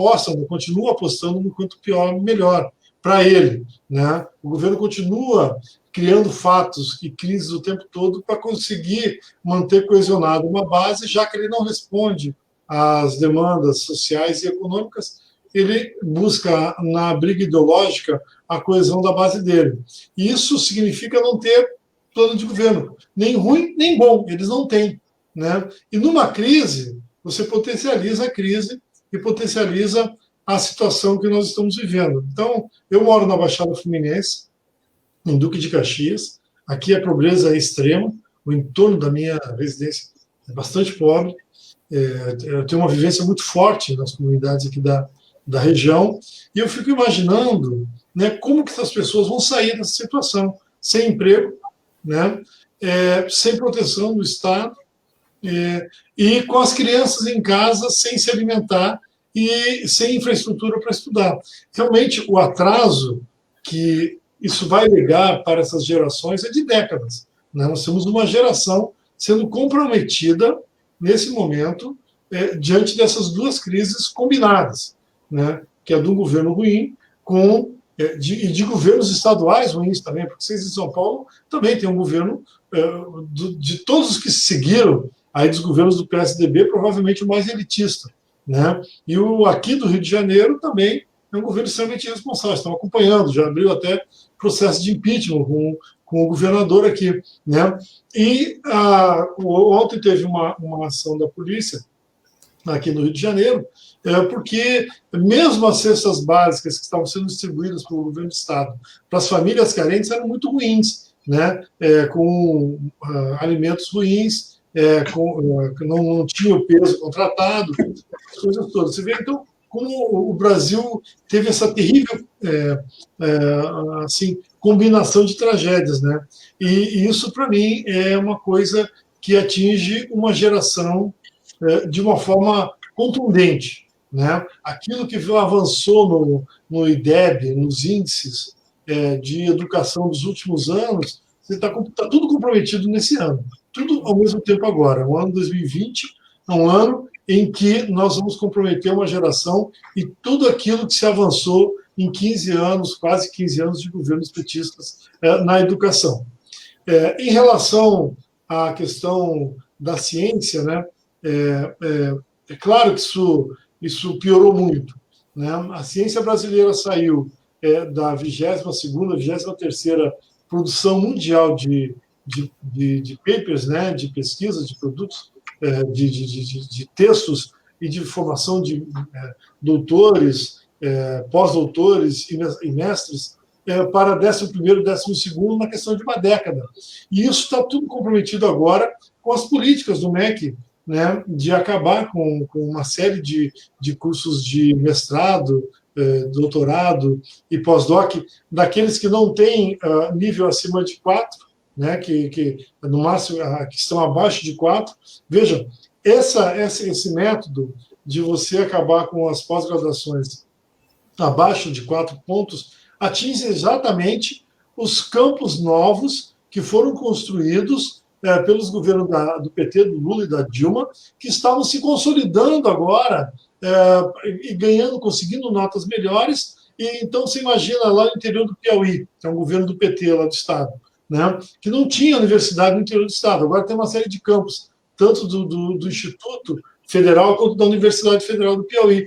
continua apostando no quanto pior, melhor para ele, né? O governo continua criando fatos e crises o tempo todo para conseguir manter coesionado uma base, já que ele não responde às demandas sociais e econômicas, ele busca na briga ideológica a coesão da base dele. E isso significa não ter plano de governo, nem ruim, nem bom, eles não têm, né? E numa crise, você potencializa a crise e potencializa a situação que nós estamos vivendo. Então, eu moro na Baixada Fluminense, em Duque de Caxias, aqui a pobreza é extrema, o entorno da minha residência é bastante pobre, eu tenho uma vivência muito forte nas comunidades aqui da região, e eu fico imaginando, né, como que essas pessoas vão sair dessa situação, sem emprego, né, sem proteção do Estado, e com as crianças em casa sem se alimentar e sem infraestrutura para estudar. Realmente, o atraso que isso vai legar para essas gerações é de décadas, né? Nós temos uma geração sendo comprometida nesse momento, diante dessas duas crises combinadas, né? Que é do governo ruim e de governos estaduais ruins também, porque vocês em São Paulo também tem um governo de todos os que seguiram aí dos governos do PSDB, provavelmente o mais elitista, né? E aqui do Rio de Janeiro também é um governo extremamente irresponsável, estão acompanhando, já abriu até processo de impeachment com o governador aqui, né? E ontem teve uma ação da polícia aqui no Rio de Janeiro, porque mesmo as cestas básicas que estavam sendo distribuídas pelo governo do Estado para as famílias carentes eram muito ruins, né? Com alimentos ruins, não tinha o peso contratado, as coisas todas. Você vê, então, como o Brasil teve essa terrível assim, combinação de tragédias, né? E isso, para mim, é uma coisa que atinge uma geração de uma forma contundente, né? Aquilo que avançou no IDEB, nos índices de educação dos últimos anos, está tudo comprometido nesse ano, tudo ao mesmo tempo agora. O ano 2020 é um ano em que nós vamos comprometer uma geração e tudo aquilo que se avançou em 15 anos, quase 15 anos de governos petistas na educação. Em relação à questão da ciência, né, é claro que isso piorou muito, né? A ciência brasileira saiu da 22ª, 23ª produção mundial de papers, né, de pesquisas, de produtos de textos e de formação de doutores, pós-doutores e mestres para 11º e 12º na questão de uma década. E isso está tudo comprometido agora com as políticas do MEC, né, de acabar com uma série de cursos de mestrado, doutorado e pós-doc, daqueles que não têm nível acima de 4, né, que no máximo que estão abaixo de 4. Veja, esse método de você acabar com as pós-graduações abaixo de 4 pontos atinge exatamente os campos novos que foram construídos pelos governos do PT, do Lula e da Dilma, que estavam se consolidando agora e ganhando, conseguindo notas melhores. E então você imagina lá no interior do Piauí, que é um governo do PT lá do estado, né, que não tinha universidade no interior do estado. Agora tem uma série de campos, tanto do Instituto Federal quanto da Universidade Federal do Piauí.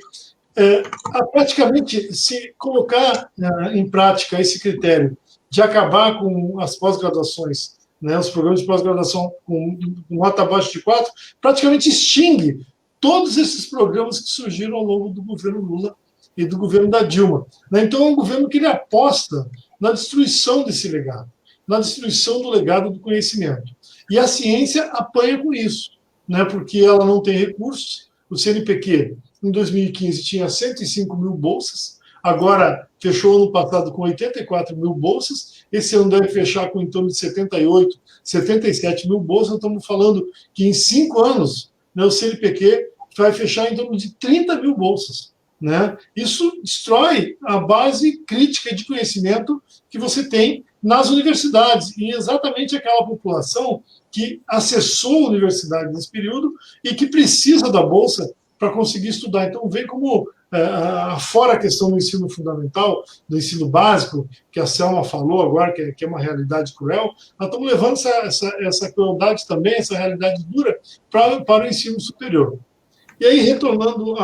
Praticamente, se colocar em prática esse critério de acabar com as pós-graduações, né, os programas de pós-graduação com nota abaixo de 4, praticamente extingue todos esses programas que surgiram ao longo do governo Lula e do governo da Dilma. Então, é um governo que ele aposta na destruição desse legado, na destruição do legado do conhecimento. E a ciência apanha com isso, né, porque ela não tem recursos. O CNPq, em 2015, tinha 105 mil bolsas, agora fechou ano passado com 84 mil bolsas, esse ano deve fechar com em torno de 78, 77 mil bolsas. Nós estamos falando que em 5 anos, né, o CNPq vai fechar em torno de 30 mil bolsas. Né? Isso destrói a base crítica de conhecimento que você tem nas universidades, e exatamente aquela população que acessou a universidade nesse período e que precisa da bolsa para conseguir estudar. Então, vem como, fora a questão do ensino fundamental, do ensino básico, que a Selma falou agora, que é uma realidade cruel, nós estamos levando essa crueldade também, essa realidade dura, para o ensino superior. E aí, retornando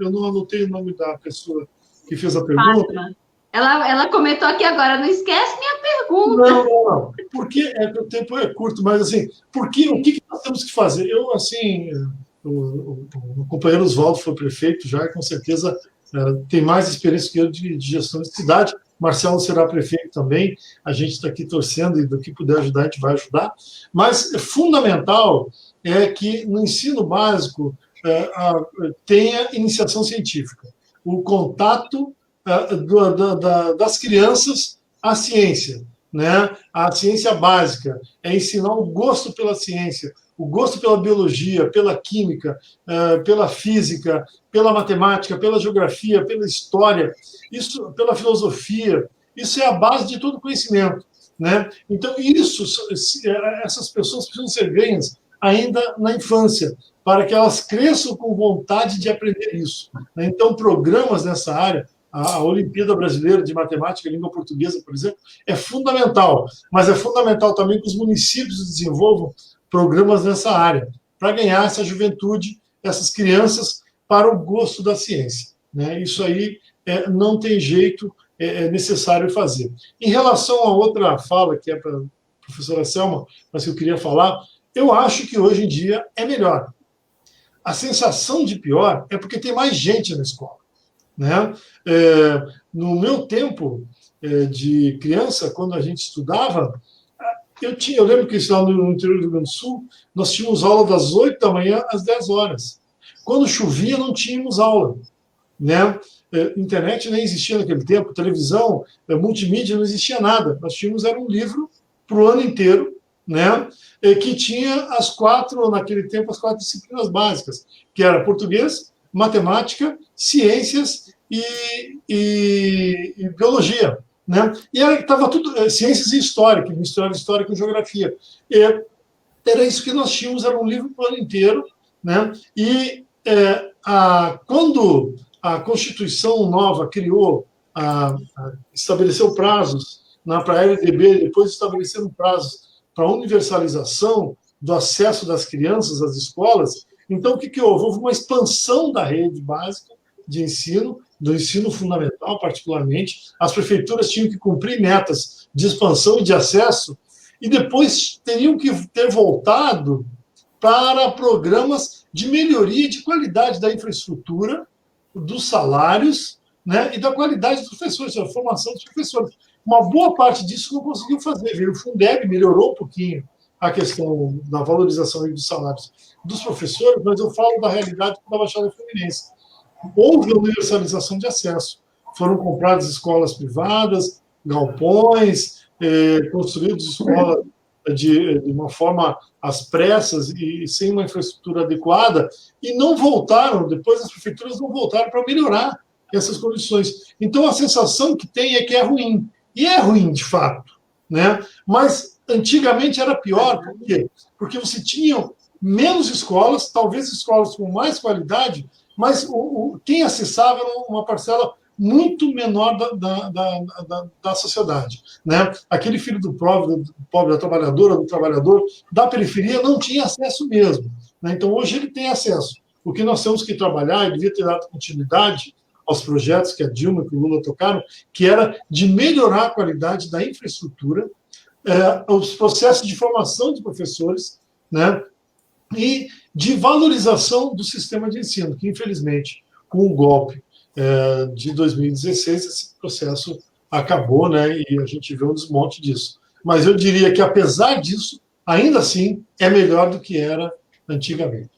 eu não anotei o nome da pessoa que fez a pergunta. Fátima. Ela comentou aqui agora, não esquece minha pergunta. Não. Porque o tempo é curto, mas assim, o que nós temos que fazer? Eu, assim, o companheiro Oswaldo foi prefeito já, e com certeza tem mais experiência que eu de gestão de cidade. Marcelo será prefeito também, a gente está aqui torcendo, e do que puder ajudar, a gente vai ajudar. Mas fundamental é que no ensino básico tenha iniciação científica, o contato das crianças à ciência, né? A ciência básica é ensinar o gosto pela ciência, o gosto pela biologia, pela química, pela física, pela matemática, pela geografia, pela história, isso, pela filosofia. Isso é a base de todo conhecimento, né? Então, essas pessoas precisam ser ganhas ainda na infância, para que elas cresçam com vontade de aprender isso. Então, programas nessa área, a Olimpíada Brasileira de Matemática e Língua Portuguesa, por exemplo, é fundamental, mas é fundamental também que os municípios desenvolvam programas nessa área, para ganhar essa juventude, essas crianças, para o gosto da ciência, né? Isso aí não tem jeito, é necessário fazer. Em relação a outra fala, que é para a professora Selma, mas que eu queria falar, eu acho que hoje em dia é melhor. A sensação de pior é porque tem mais gente na escola, né? No meu tempo de criança, quando a gente estudava, eu lembro que lá no interior do Rio Grande do Sul, nós tínhamos aula das 8 da manhã às 10 horas. Quando chovia, não tínhamos aula, né? Internet nem existia naquele tempo, televisão, multimídia, não existia nada. Nós tínhamos era um livro para o ano inteiro, né? Que tinha naquele tempo, as 4 disciplinas básicas, que era português, matemática, ciências e biologia, né? E estava tudo, ciências e história e geografia. Era isso que nós tínhamos, era um livro para o ano inteiro, né? E quando a Constituição nova criou, estabeleceu prazos para a LDB, depois estabeleceram prazos para a universalização do acesso das crianças às escolas. Então, o que houve? Houve uma expansão da rede básica de ensino, do ensino fundamental, particularmente. As prefeituras tinham que cumprir metas de expansão e de acesso, e depois teriam que ter voltado para programas de melhoria de qualidade da infraestrutura, dos salários, né, e da qualidade dos professores, da formação dos professores. Uma boa parte disso não conseguiu fazer. Veio o Fundeb, melhorou um pouquinho a questão da valorização dos salários dos professores, mas eu falo da realidade da Baixada Fluminense. Houve universalização de acesso. Foram compradas escolas privadas, galpões, construídas escolas de uma forma às pressas e sem uma infraestrutura adequada, e não voltaram, depois as prefeituras não voltaram para melhorar essas condições. Então, a sensação que tem é que é ruim. E é ruim, de fato, né? Mas antigamente era pior. Por quê? Porque você tinha menos escolas, talvez escolas com mais qualidade, mas quem acessava era uma parcela muito menor da sociedade, né? Aquele filho do pobre, da trabalhadora, do trabalhador, da periferia, não tinha acesso mesmo, né? Então, hoje ele tem acesso. O que nós temos que trabalhar, e devia ter dado continuidade aos projetos que a Dilma e que o Lula tocaram, que era de melhorar a qualidade da infraestrutura, os processos de formação de professores, né? E de valorização do sistema de ensino, que, infelizmente, com o golpe de 2016, esse processo acabou, né, e a gente vê um desmonte disso. Mas eu diria que, apesar disso, ainda assim, é melhor do que era antigamente.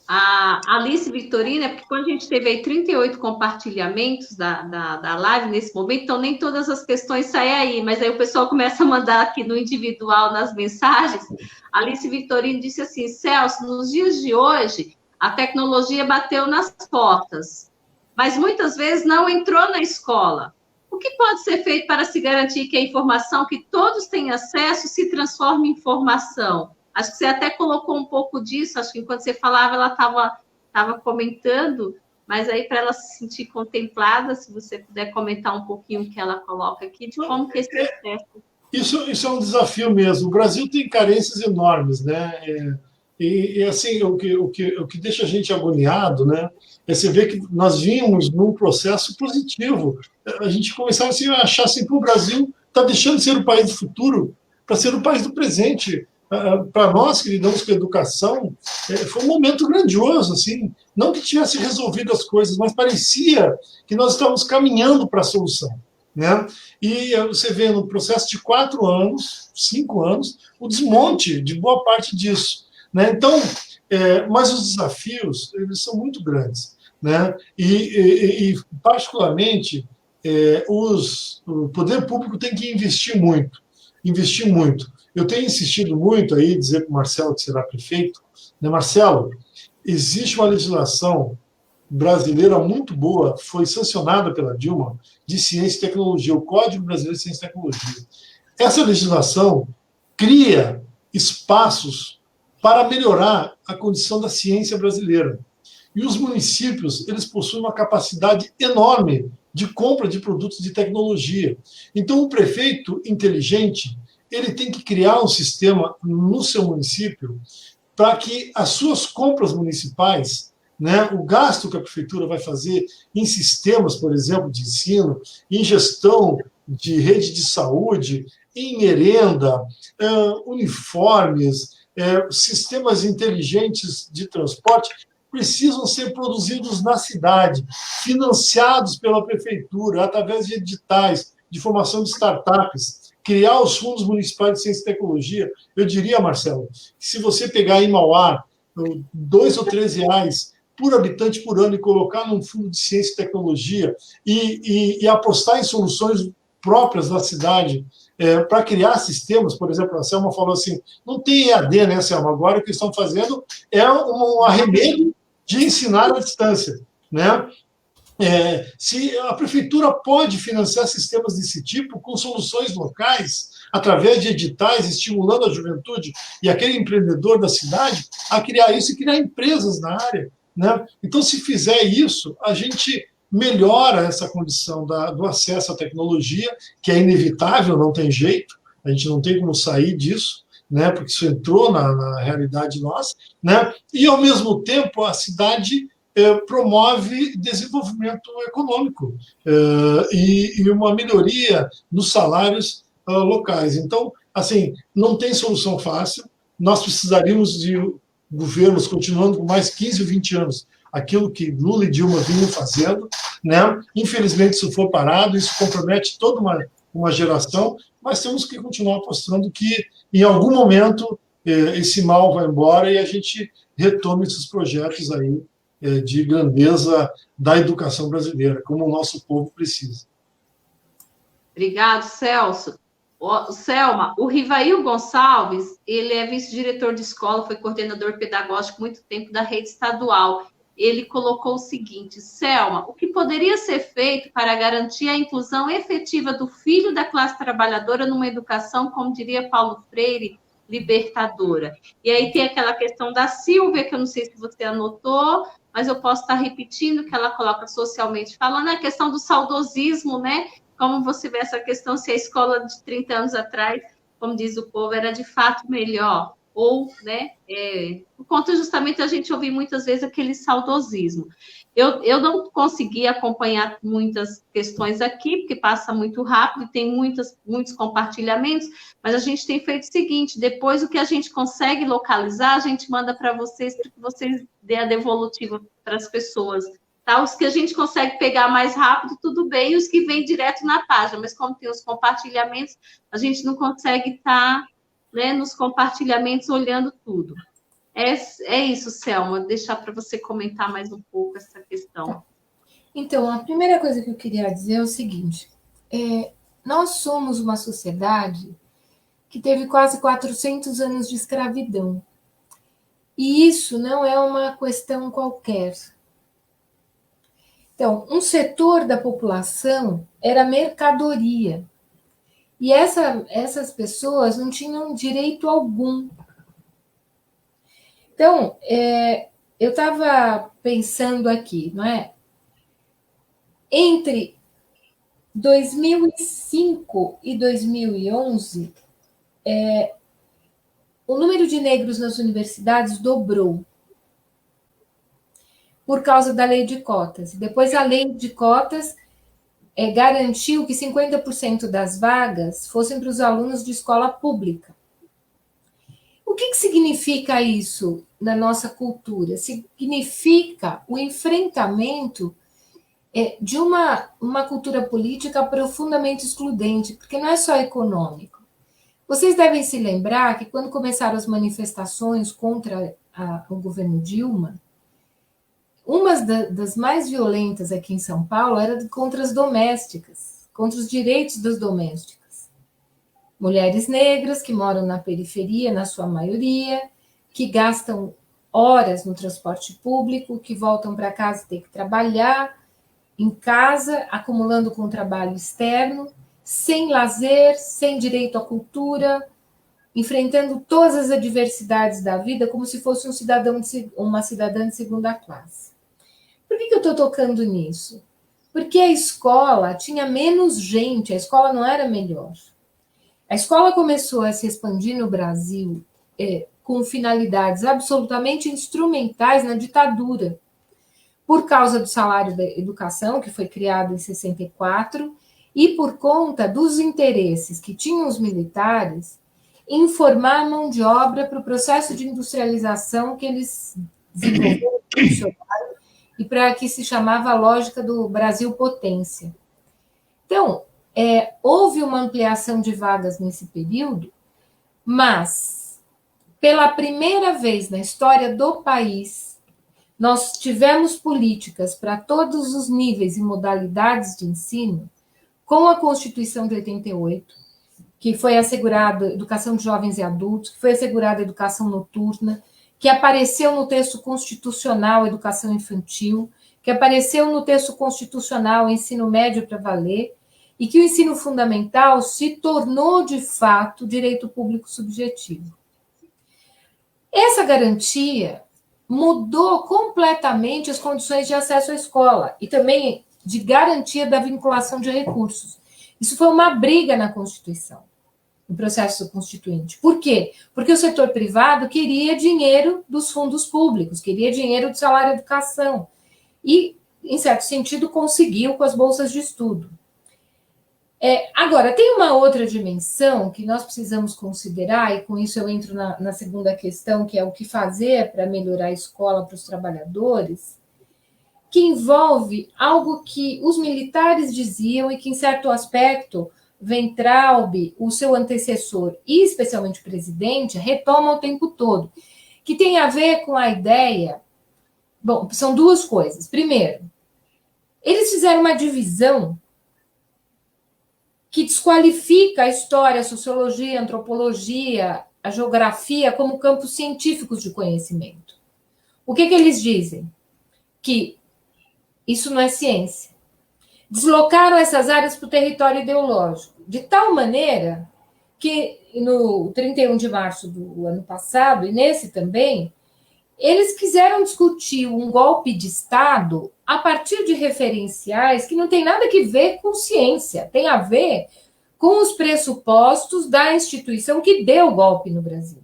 A Alice Victorina, porque quando a gente teve aí 38 compartilhamentos da live nesse momento, então nem todas as questões saem aí, mas aí o pessoal começa a mandar aqui no individual, nas mensagens. A Alice Victorina disse assim: Celso, nos dias de hoje, a tecnologia bateu nas portas, mas muitas vezes não entrou na escola. O que pode ser feito para se garantir que a informação que todos têm acesso se transforme em informação? Acho que você até colocou um pouco disso, acho que enquanto você falava, ela estava comentando, mas aí para ela se sentir contemplada, se você puder comentar um pouquinho o que ela coloca aqui, de como que esse processo... Isso é um desafio mesmo. O Brasil tem carências enormes, né? E assim, o que deixa a gente agoniado, né, é você ver que nós vínhamos num processo positivo. A gente começava assim, a achar assim, que o Brasil está deixando de ser o país do futuro para ser o país do presente. Para nós que lidamos com a educação, foi um momento grandioso, assim, não que tivesse resolvido as coisas, mas parecia que nós estávamos caminhando para a solução, né? E você vê no processo de 4 anos, 5 anos, o desmonte de boa parte disso, né? Então, mas os desafios, eles são muito grandes, né? E particularmente, o poder público tem que investir muito. Eu tenho insistido muito aí, dizer para o Marcelo que será prefeito, né, Marcelo, existe uma legislação brasileira muito boa, foi sancionada pela Dilma, de ciência e tecnologia, o Código Brasileiro de Ciência e Tecnologia. Essa legislação cria espaços para melhorar a condição da ciência brasileira. E os municípios, eles possuem uma capacidade enorme de compra de produtos de tecnologia. Então, o prefeito inteligente, ele tem que criar um sistema no seu município para que as suas compras municipais, né, o gasto que a prefeitura vai fazer em sistemas, por exemplo, de ensino, em gestão de rede de saúde, em merenda, uniformes, sistemas inteligentes de transporte, precisam ser produzidos na cidade, financiados pela prefeitura, através de editais, de formação de startups, criar os fundos municipais de ciência e tecnologia. Eu diria, Marcelo, que se você pegar em Mauá R$2 ou R$3 por habitante por ano e colocar num fundo de ciência e tecnologia e apostar em soluções próprias da cidade para criar sistemas, por exemplo, a Selma falou assim, não tem EAD, né, Selma? Agora o que estão fazendo é um arremedo de ensinar à distância, né? Se a prefeitura pode financiar sistemas desse tipo com soluções locais, através de editais, estimulando a juventude e aquele empreendedor da cidade a criar isso e criar empresas na área, né? Então, se fizer isso, a gente melhora essa condição do acesso à tecnologia, que é inevitável, não tem jeito, a gente não tem como sair disso, né? Porque isso entrou na realidade nossa, né? E, ao mesmo tempo, a cidade promove desenvolvimento econômico e uma melhoria nos salários locais. Então, assim, não tem solução fácil, nós precisaríamos de governos continuando por mais 15 ou 20 anos aquilo que Lula e Dilma vinham fazendo, né? Infelizmente isso foi parado, isso compromete toda uma geração, mas temos que continuar apostando que em algum momento esse mal vai embora e a gente retome esses projetos aí de grandeza da educação brasileira, como o nosso povo precisa. Obrigado, Celso. Selma, o Rivail Gonçalves, ele é vice-diretor de escola, foi coordenador pedagógico muito tempo da rede estadual. Ele colocou o seguinte: Selma, o que poderia ser feito para garantir a inclusão efetiva do filho da classe trabalhadora numa educação, como diria Paulo Freire, libertadora? E aí tem aquela questão da Silvia, que eu não sei se você anotou, mas eu posso estar repetindo, que ela coloca socialmente falando, a questão do saudosismo, né? Como você vê essa questão, se a escola de 30 anos atrás, como diz o povo, era de fato melhor, ou, né, por conta justamente a gente ouvir muitas vezes aquele saudosismo. Eu não consegui acompanhar muitas questões aqui, porque passa muito rápido, tem muitos compartilhamentos, mas a gente tem feito o seguinte: depois o que a gente consegue localizar, a gente manda para vocês, para que vocês dê a devolutiva para as pessoas. Tá? Os que a gente consegue pegar mais rápido, tudo bem, e os que vêm direto na página, mas como tem os compartilhamentos, a gente não consegue estar, né, nos compartilhamentos olhando tudo. É isso, Selma, deixar para você comentar mais um pouco essa questão. Então, a primeira coisa que eu queria dizer é o seguinte: nós somos uma sociedade que teve quase 400 anos de escravidão. E isso não é uma questão qualquer. Então, um setor da população era mercadoria. E essas pessoas não tinham direito algum. Então, eu estava pensando aqui, não é? Entre 2005 e 2011, o número de negros nas universidades dobrou por causa da lei de cotas. Depois, a lei de cotas garantiu que 50% das vagas fossem para os alunos de escola pública. O que significa isso na nossa cultura? Significa o enfrentamento de uma cultura política profundamente excludente, porque não é só econômico. Vocês devem se lembrar que quando começaram as manifestações contra o governo Dilma, uma das mais violentas aqui em São Paulo era contra as domésticas, contra os direitos das domésticas. Mulheres negras que moram na periferia, na sua maioria, que gastam horas no transporte público, que voltam para casa e têm que trabalhar em casa, acumulando com trabalho externo, sem lazer, sem direito à cultura, enfrentando todas as adversidades da vida como se fosse uma cidadã de segunda classe. Por que eu estou tocando nisso? Porque a escola tinha menos gente, a escola não era melhor. A escola começou a se expandir no Brasil com finalidades absolutamente instrumentais na ditadura, por causa do salário da educação, que foi criado em 64, e por conta dos interesses que tinham os militares em formar a mão de obra para o processo de industrialização que eles desenvolveram e para que se chamava a lógica do Brasil potência. Então, houve uma ampliação de vagas nesse período, mas, pela primeira vez na história do país, nós tivemos políticas para todos os níveis e modalidades de ensino, com a Constituição de 88, que foi assegurada a educação de jovens e adultos, que foi assegurada a educação noturna, que apareceu no texto constitucional a educação infantil, que apareceu no texto constitucional o ensino médio para valer, e que o ensino fundamental se tornou, de fato, direito público subjetivo. Essa garantia mudou completamente as condições de acesso à escola e também de garantia da vinculação de recursos. Isso foi uma briga na Constituição, no processo constituinte. Por quê? Porque o setor privado queria dinheiro dos fundos públicos, queria dinheiro do salário educação e, em certo sentido, conseguiu com as bolsas de estudo. Agora, tem uma outra dimensão que nós precisamos considerar, e com isso eu entro na segunda questão, que é o que fazer para melhorar a escola para os trabalhadores, que envolve algo que os militares diziam e que, em certo aspecto, Weintraub, o seu antecessor e especialmente o presidente, retoma o tempo todo, que tem a ver com a ideia... Bom, são duas coisas. Primeiro, eles fizeram uma divisão que desqualifica a história, a sociologia, a antropologia, a geografia como campos científicos de conhecimento. O que eles dizem? Que isso não é ciência. Deslocaram essas áreas para o território ideológico, de tal maneira que no 31 de março do ano passado, e nesse também, eles quiseram discutir um golpe de Estado a partir de referenciais que não tem nada a ver com ciência, tem a ver com os pressupostos da instituição que deu o golpe no Brasil.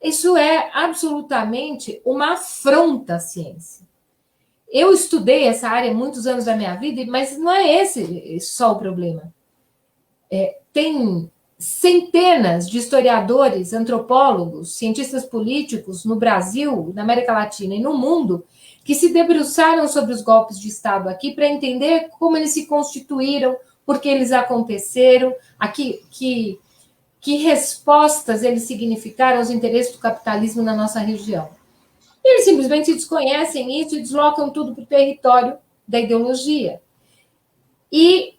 Isso é absolutamente uma afronta à ciência. Eu estudei essa área muitos anos da minha vida, mas não é esse só o problema. Tem centenas de historiadores, antropólogos, cientistas políticos no Brasil, na América Latina e no mundo que se debruçaram sobre os golpes de Estado aqui para entender como eles se constituíram, por que eles aconteceram, que respostas eles significaram aos interesses do capitalismo na nossa região. E eles simplesmente desconhecem isso e deslocam tudo para o território da ideologia. E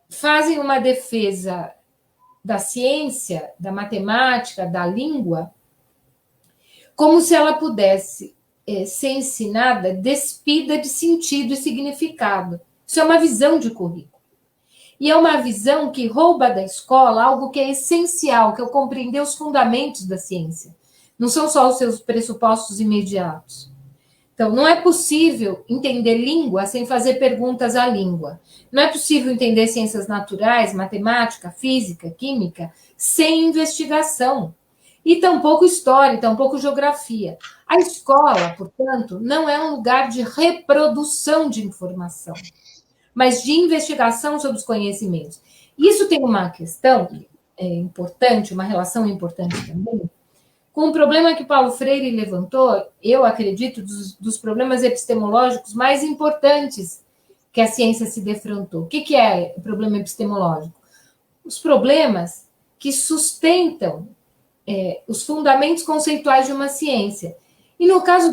fazem uma defesa da ciência, da matemática, da língua, como se ela pudesse ser ensinada despida de sentido e significado. Isso é uma visão de currículo. E é uma visão que rouba da escola algo que é essencial, que é compreender os fundamentos da ciência. Não são só os seus pressupostos imediatos. Então, não é possível entender língua sem fazer perguntas à língua. Não é possível entender ciências naturais, matemática, física, química, sem investigação. E tampouco história, tampouco geografia. A escola, portanto, não é um lugar de reprodução de informação, mas de investigação sobre os conhecimentos. Isso tem uma questão importante, uma relação importante também, com o problema que Paulo Freire levantou, eu acredito, dos problemas epistemológicos mais importantes que a ciência se defrontou. O que é o problema epistemológico? Os problemas que sustentam os fundamentos conceituais de uma ciência. E no caso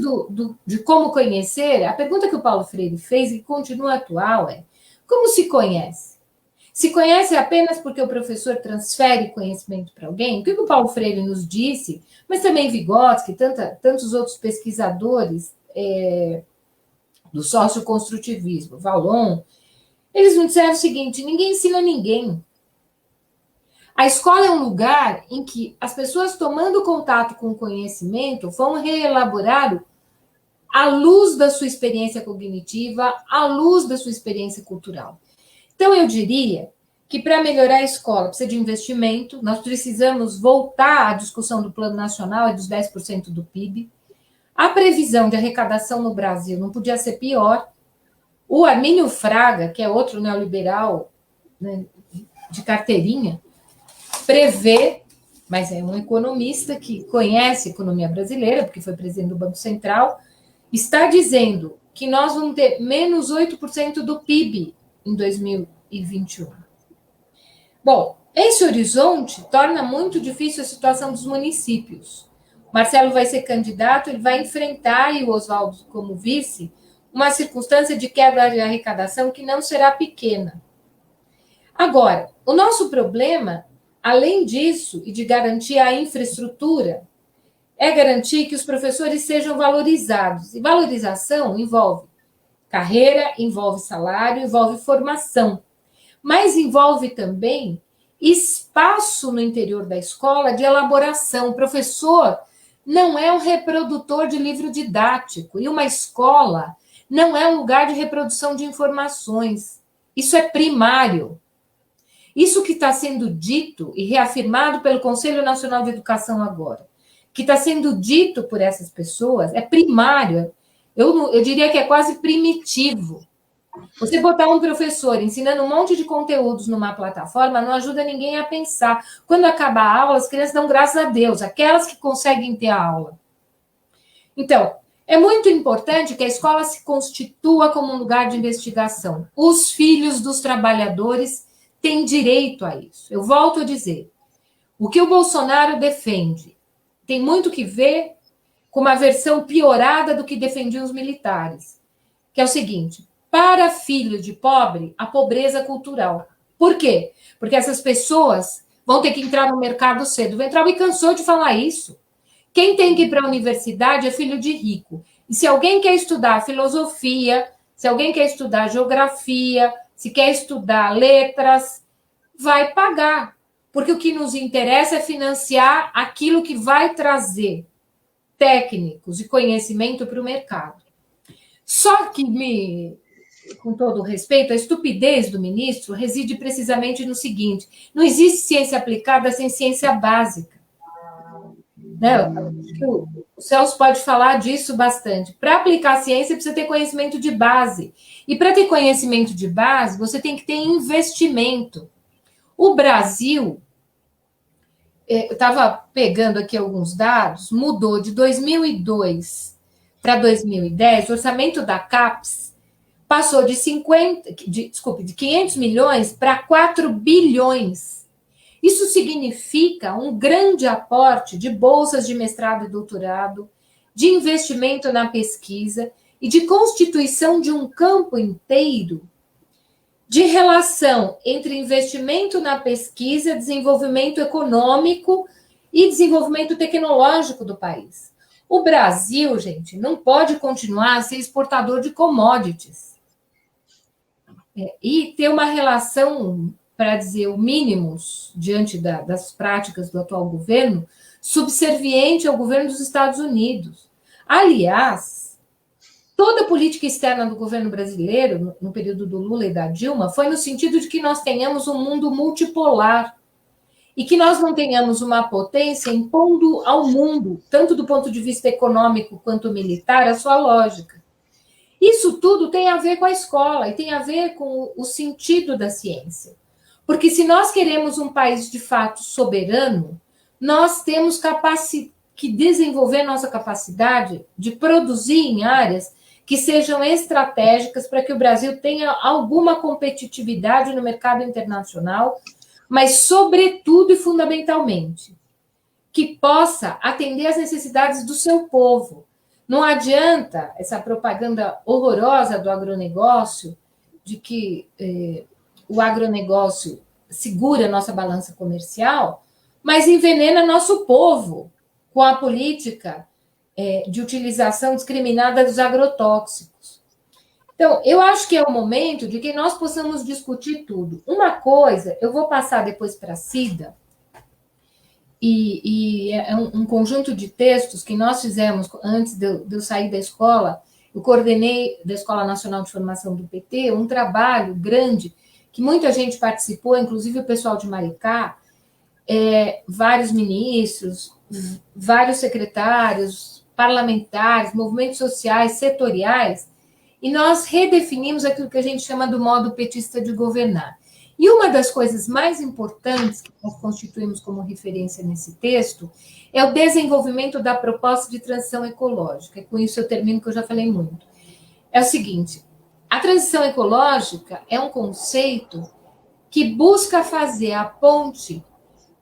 de como conhecer, a pergunta que o Paulo Freire fez e continua atual é: como se conhece? Se conhece apenas porque o professor transfere conhecimento para alguém? O que o Paulo Freire nos disse, mas também Vygotsky, tantos outros pesquisadores do socioconstrutivismo, Vallon, eles nos disseram o seguinte: ninguém ensina ninguém. A escola é um lugar em que as pessoas, tomando contato com o conhecimento, vão reelaborá-lo à luz da sua experiência cognitiva, à luz da sua experiência cultural. Então, eu diria que para melhorar a escola precisa de investimento, nós precisamos voltar à discussão do Plano Nacional e dos 10% do PIB. A previsão de arrecadação no Brasil não podia ser pior. O Armínio Fraga, que é outro neoliberal, né, de carteirinha, prevê, mas é um economista que conhece a economia brasileira, porque foi presidente do Banco Central, está dizendo que nós vamos ter menos 8% do PIB em 2021. Bom, esse horizonte torna muito difícil a situação dos municípios. Marcelo vai ser candidato, ele vai enfrentar, e o Oswaldo como vice, uma circunstância de queda de arrecadação que não será pequena. Agora, o nosso problema, além disso, e de garantir a infraestrutura, é garantir que os professores sejam valorizados. E valorização envolve carreira, envolve salário, envolve formação. Mas envolve também espaço no interior da escola de elaboração. O professor não é um reprodutor de livro didático, e uma escola não é um lugar de reprodução de informações. Isso é primário. Isso que está sendo dito e reafirmado pelo Conselho Nacional de Educação agora, que está sendo dito por essas pessoas, é primário. Eu diria que é quase primitivo. Você botar um professor ensinando um monte de conteúdos numa plataforma não ajuda ninguém a pensar. Quando acaba a aula, as crianças dão graças a Deus, aquelas que conseguem ter a aula. Então, é muito importante que a escola se constitua como um lugar de investigação. Os filhos dos trabalhadores têm direito a isso. Eu volto a dizer, o que o Bolsonaro defende tem muito que ver com uma versão piorada do que defendiam os militares, que é o seguinte: para filho de pobre, a pobreza cultural. Por quê? Porque essas pessoas vão ter que entrar no mercado cedo. O Weintraub cansou de falar isso. Quem tem que ir para a universidade é filho de rico. E se alguém quer estudar filosofia, se alguém quer estudar geografia, se quer estudar letras, vai pagar. Porque o que nos interessa é financiar aquilo que vai trazer técnicos e conhecimento para o mercado. Só que, com todo o respeito, a estupidez do ministro reside precisamente no seguinte: não existe ciência aplicada sem ciência básica. Né? O Celso pode falar disso bastante. Para aplicar a ciência, precisa ter conhecimento de base. E para ter conhecimento de base, você tem que ter investimento. O Brasil, eu estava pegando aqui alguns dados, mudou de 2002 para 2010, o orçamento da CAPES passou de 500 milhões para 4 bilhões. Isso significa um grande aporte de bolsas de mestrado e doutorado, de investimento na pesquisa e de constituição de um campo inteiro de relação entre investimento na pesquisa, desenvolvimento econômico e desenvolvimento tecnológico do país. O Brasil, gente, não pode continuar a ser exportador de commodities. E ter uma relação, para dizer o mínimos, diante das práticas do atual governo, subserviente ao governo dos Estados Unidos. Aliás, toda a política externa do governo brasileiro, no período do Lula e da Dilma, foi no sentido de que nós tenhamos um mundo multipolar e que nós não tenhamos uma potência impondo ao mundo, tanto do ponto de vista econômico quanto militar, a sua lógica. Isso tudo tem a ver com a escola e tem a ver com o sentido da ciência. Porque se nós queremos um país de fato soberano, nós temos que desenvolver nossa capacidade de produzir em áreas que sejam estratégicas para que o Brasil tenha alguma competitividade no mercado internacional, mas, sobretudo e fundamentalmente, que possa atender às necessidades do seu povo. Não adianta essa propaganda horrorosa do agronegócio, de que o agronegócio segura a nossa balança comercial, mas envenena nosso povo com a política de utilização discriminada dos agrotóxicos. Então, eu acho que é o momento de que nós possamos discutir tudo. Uma coisa, eu vou passar depois para a Cida, e é um conjunto de textos que nós fizemos antes de eu sair da escola. Eu coordenei da Escola Nacional de Formação do PT um trabalho grande, que muita gente participou, inclusive o pessoal de Maricá, vários ministros, vários secretários, parlamentares, movimentos sociais, setoriais, e nós redefinimos aquilo que a gente chama do modo petista de governar. E uma das coisas mais importantes que nós constituímos como referência nesse texto é o desenvolvimento da proposta de transição ecológica. E com isso eu termino, que eu já falei muito. É o seguinte: a transição ecológica é um conceito que busca fazer a ponte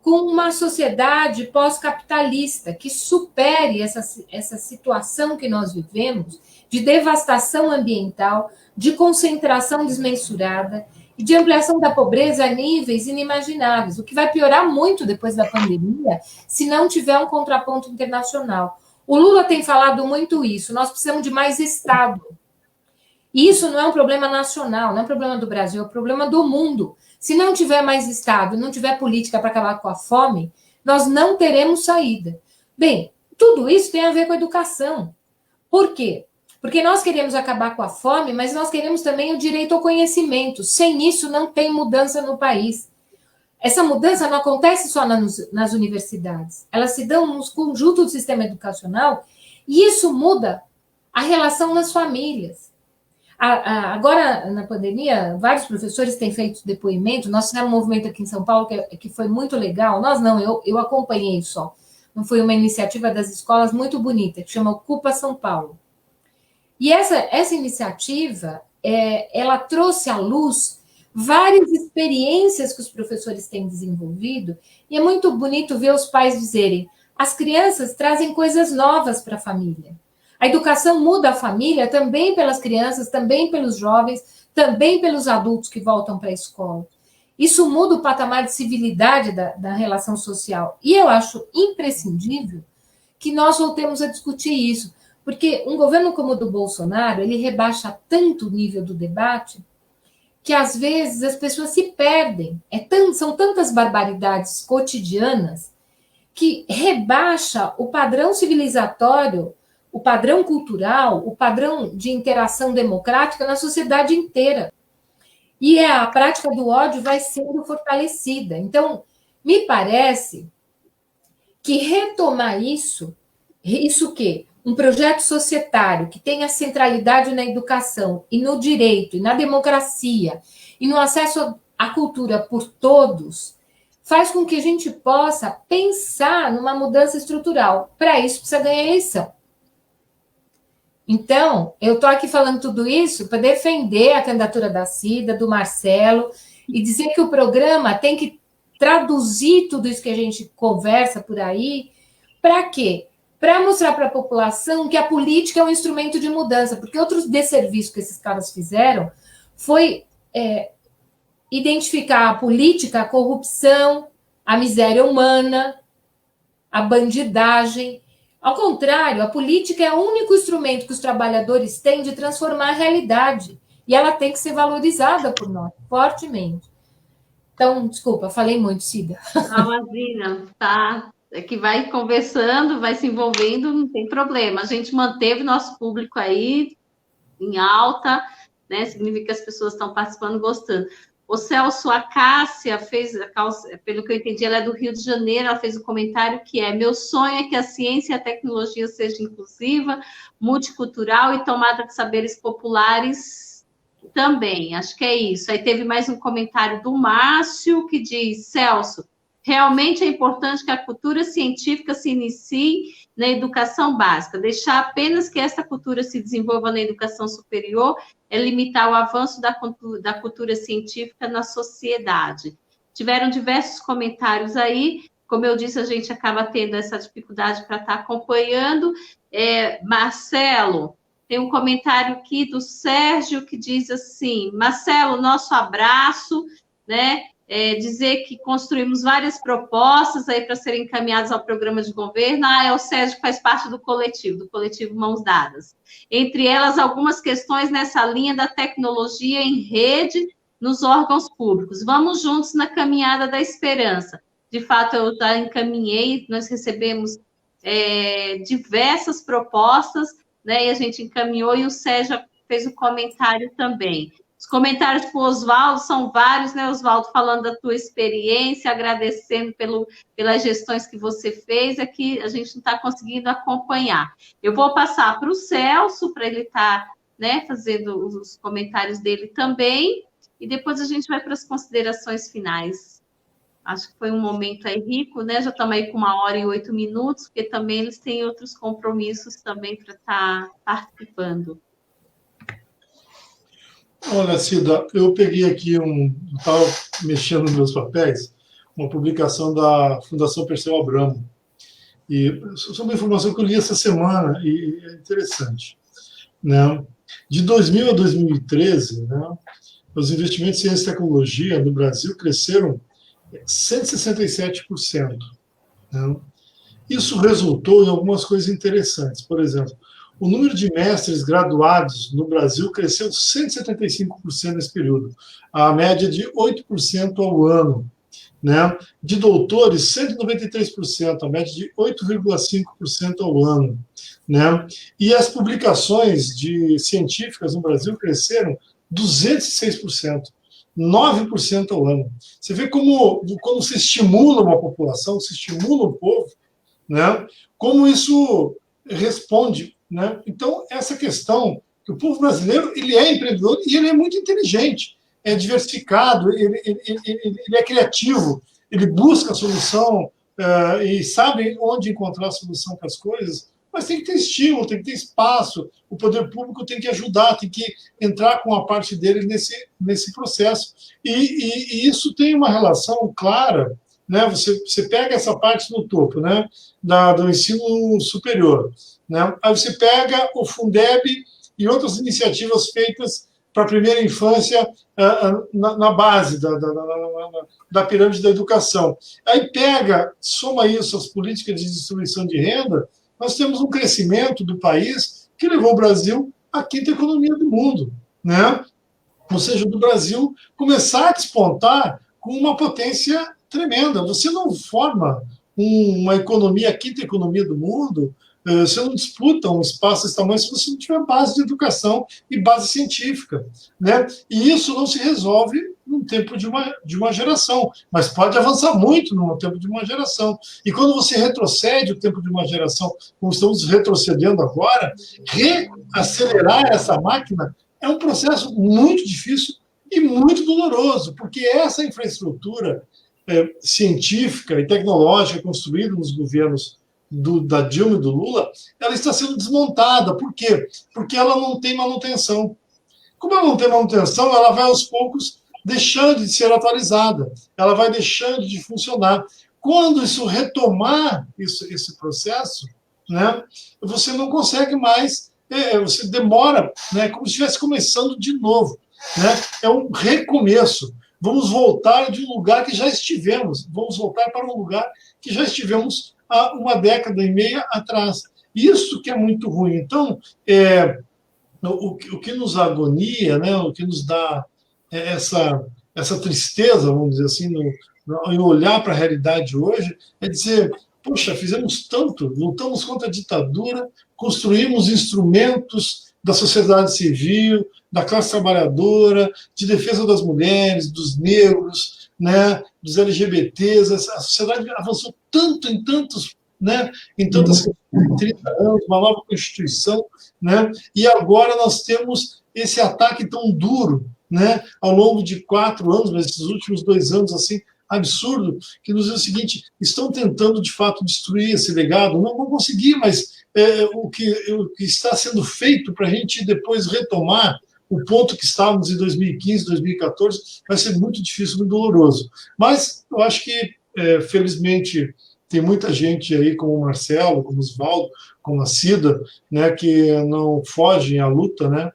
com uma sociedade pós-capitalista que supere essa situação que nós vivemos de devastação ambiental, de concentração desmensurada e de ampliação da pobreza a níveis inimagináveis, o que vai piorar muito depois da pandemia se não tiver um contraponto internacional. O Lula tem falado muito isso: nós precisamos de mais Estado. E isso não é um problema nacional, não é um problema do Brasil, é um problema do mundo. Se não tiver mais Estado, não tiver política para acabar com a fome, nós não teremos saída. Bem, tudo isso tem a ver com a educação. Por quê? Porque nós queremos acabar com a fome, mas nós queremos também o direito ao conhecimento. Sem isso, não tem mudança no país. Essa mudança não acontece só nas universidades. Elas se dão nos conjuntos do sistema educacional e isso muda a relação nas famílias. Agora, na pandemia, vários professores têm feito depoimento. Nós fizemos um movimento aqui em São Paulo que foi muito legal. Nós não, eu acompanhei só. Não foi uma iniciativa das escolas muito bonita, que chama Ocupa São Paulo. E essa iniciativa, ela trouxe à luz várias experiências que os professores têm desenvolvido, e é muito bonito ver os pais dizerem: as crianças trazem coisas novas para a família. A educação muda a família também pelas crianças, também pelos jovens, também pelos adultos que voltam para a escola. Isso muda o patamar de civilidade da relação social. E eu acho imprescindível que nós voltemos a discutir isso, porque um governo como o do Bolsonaro, ele rebaixa tanto o nível do debate que, às vezes, as pessoas se perdem. São tantas barbaridades cotidianas que rebaixa o padrão civilizatório, o padrão cultural, o padrão de interação democrática na sociedade inteira. E a prática do ódio vai sendo fortalecida. Então, me parece que retomar isso o quê? Um projeto societário que tenha centralidade na educação e no direito, e na democracia, e no acesso à cultura por todos, faz com que a gente possa pensar numa mudança estrutural. Para isso, precisa ganhar eleição. Então, eu estou aqui falando tudo isso para defender a candidatura da Cida, do Marcelo, e dizer que o programa tem que traduzir tudo isso que a gente conversa por aí. Para quê? Para mostrar para a população que a política é um instrumento de mudança, porque outro desserviço que esses caras fizeram foi identificar a política, a corrupção, a miséria humana, a bandidagem. Ao contrário, a política é o único instrumento que os trabalhadores têm de transformar a realidade. E ela tem que ser valorizada por nós, fortemente. Então, desculpa, falei muito, Cida. Não, imagina, tá? É que vai conversando, vai se envolvendo, não tem problema. A gente manteve nosso público aí em alta, né? Significa que as pessoas estão participando, gostando. O Celso, a Cássia fez, pelo que eu entendi, ela é do Rio de Janeiro, ela fez um comentário que meu sonho é que a ciência e a tecnologia seja inclusiva, multicultural e tomada de saberes populares também. Acho que é isso. Aí teve mais um comentário do Márcio, que diz: Celso, realmente é importante que a cultura científica se inicie na educação básica. Deixar apenas que esta cultura se desenvolva na educação superior é limitar o avanço da cultura científica na sociedade. Tiveram diversos comentários aí. Como eu disse, a gente acaba tendo essa dificuldade para estar acompanhando. Marcelo, tem um comentário aqui do Sérgio que diz assim: Marcelo, nosso abraço, né? Dizer que construímos várias propostas aí para serem encaminhadas ao programa de governo. É o Sérgio que faz parte do coletivo Mãos Dadas. Entre elas, algumas questões nessa linha da tecnologia em rede nos órgãos públicos. Vamos juntos na caminhada da esperança. De fato, eu já encaminhei, nós recebemos diversas propostas, né, e a gente encaminhou, e o Sérgio fez o comentário também. Os comentários com o Oswaldo são vários, né, Oswaldo, falando da tua experiência, agradecendo pelas gestões que você fez, aqui a gente não está conseguindo acompanhar. Eu vou passar para o Celso, para ele estar, né, fazendo os comentários dele também, e depois a gente vai para as considerações finais. Acho que foi um momento aí rico, né, já estamos aí com 1h08, porque também eles têm outros compromissos também para estar participando. Olha, Cida, eu peguei aqui estava mexendo nos meus papéis, uma publicação da Fundação Perseu Abramo. E só uma informação que eu li essa semana, e é interessante. Né? De 2000 a 2013, né, os investimentos em ciência e tecnologia no Brasil cresceram 167%. Né? Isso resultou em algumas coisas interessantes. Por exemplo, o número de mestres graduados no Brasil cresceu 175% nesse período, a média de 8% ao ano. Né? De doutores, 193%, a média de 8,5% ao ano. Né? E as publicações científicas no Brasil cresceram 206%, 9% ao ano. Você vê como se estimula uma população, se estimula um povo, né? Como isso responde. Né? Então, essa questão que o povo brasileiro ele é empreendedor e ele é muito inteligente, é diversificado, ele é criativo, ele busca a solução e sabe onde encontrar a solução para as coisas, mas tem que ter estímulo, tem que ter espaço, o poder público tem que ajudar, tem que entrar com a parte dele nesse processo. E isso tem uma relação clara, né? Você pega essa parte no topo, né? Do ensino superior, né? Aí você pega o Fundeb e outras iniciativas feitas para a primeira infância na base da pirâmide da educação. Aí soma isso às políticas de distribuição de renda, nós temos um crescimento do país que levou o Brasil à quinta economia do mundo, né? Ou seja, do Brasil começar a despontar com uma potência tremenda. Você não forma uma economia, a quinta economia do mundo, você não disputa um espaço desse tamanho se você não tiver base de educação e base científica, né? E isso não se resolve num tempo de uma geração, mas pode avançar muito no tempo de uma geração. E quando você retrocede o tempo de uma geração, como estamos retrocedendo agora, reacelerar essa máquina é um processo muito difícil e muito doloroso, porque essa infraestrutura científica e tecnológica construída nos governos da Dilma e do Lula, ela está sendo desmontada. Por quê? Porque ela não tem manutenção. Como ela não tem manutenção, ela vai aos poucos deixando de ser atualizada, ela vai deixando de funcionar. Quando isso retomar esse processo, né, você não consegue mais, você demora, né, como se estivesse começando de novo, né? É um recomeço. Vamos voltar de um lugar que já estivemos, vamos voltar para um lugar que já estivemos há uma década e meia atrás. Isso que é muito ruim. Então, o que nos agonia, né, o que nos dá essa tristeza, vamos dizer assim, em olhar para a realidade hoje, é dizer, poxa, fizemos tanto, lutamos contra a ditadura, construímos instrumentos da sociedade civil, da classe trabalhadora, de defesa das mulheres, dos negros, né, dos LGBTs. A sociedade avançou tanto em tantos, né, em tantas 30 anos, uma nova Constituição, né, e agora nós temos esse ataque tão duro, né, ao longo de 4 anos, mas esses últimos 2 anos, assim, absurdo, que nos diz o seguinte: estão tentando, de fato, destruir esse legado, não vão conseguir, mas o que está sendo feito para a gente depois retomar o ponto que estávamos em 2015, 2014, vai ser muito difícil, muito doloroso. Mas eu acho que, felizmente, tem muita gente aí, como o Marcelo, como o Oswaldo, como a Cida, né, que não fogem à luta, né,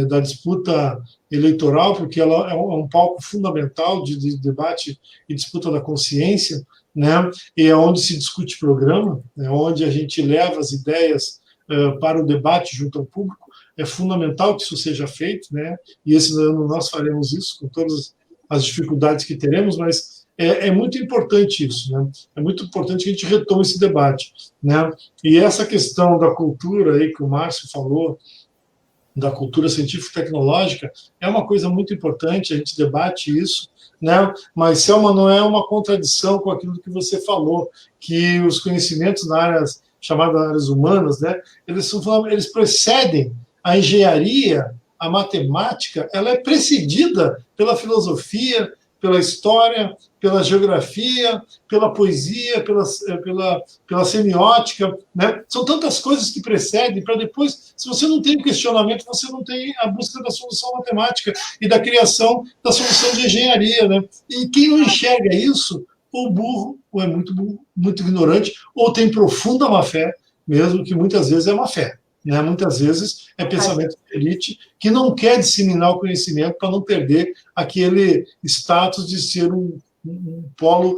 da disputa eleitoral, porque ela é um palco fundamental de debate e disputa da consciência, né, e é onde se discute programa, é onde a gente leva as ideias para o debate junto ao público. É fundamental que isso seja feito, né, e esse ano nós faremos isso com todas as dificuldades que teremos, mas é muito importante isso, né? É muito importante que a gente retome esse debate, né? E essa questão da cultura aí que o Márcio falou, da cultura científico-tecnológica, é uma coisa muito importante, a gente debate isso, né? Mas, Selma, não é uma contradição com aquilo que você falou, que os conhecimentos na área chamada áreas humanas, né? Eles precedem a engenharia, a matemática, ela é precedida pela filosofia, pela história, pela geografia, pela poesia, pela semiótica, né? São tantas coisas que precedem para depois, se você não tem questionamento, você não tem a busca da solução matemática e da criação da solução de engenharia, né? E quem não enxerga isso, ou burro, ou é muito burro, muito ignorante, ou tem profunda má-fé, mesmo que muitas vezes é má-fé. Né? Muitas vezes é pensamento de elite que não quer disseminar o conhecimento para não perder aquele status de ser um polo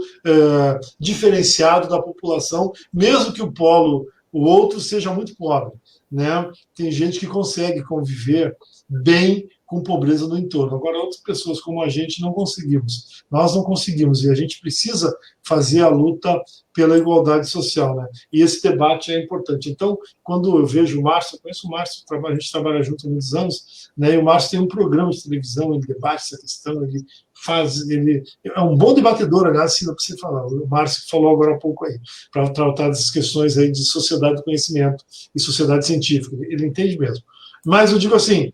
diferenciado da população, mesmo que o outro seja muito pobre. Né? Tem gente que consegue conviver bem com pobreza no entorno. Agora, outras pessoas como a gente não conseguimos. Nós não conseguimos, e a gente precisa fazer a luta pela igualdade social, né? E esse debate é importante. Então, quando eu vejo o Márcio, eu conheço o Márcio, a gente trabalha junto há muitos anos, né? E o Márcio tem um programa de televisão, ele debate essa questão, ele é um bom debatedor, aliás, assim, dá para você falar. O Márcio falou agora há pouco aí, para tratar dessas questões aí de sociedade do conhecimento e sociedade científica. Ele entende mesmo. Mas eu digo assim,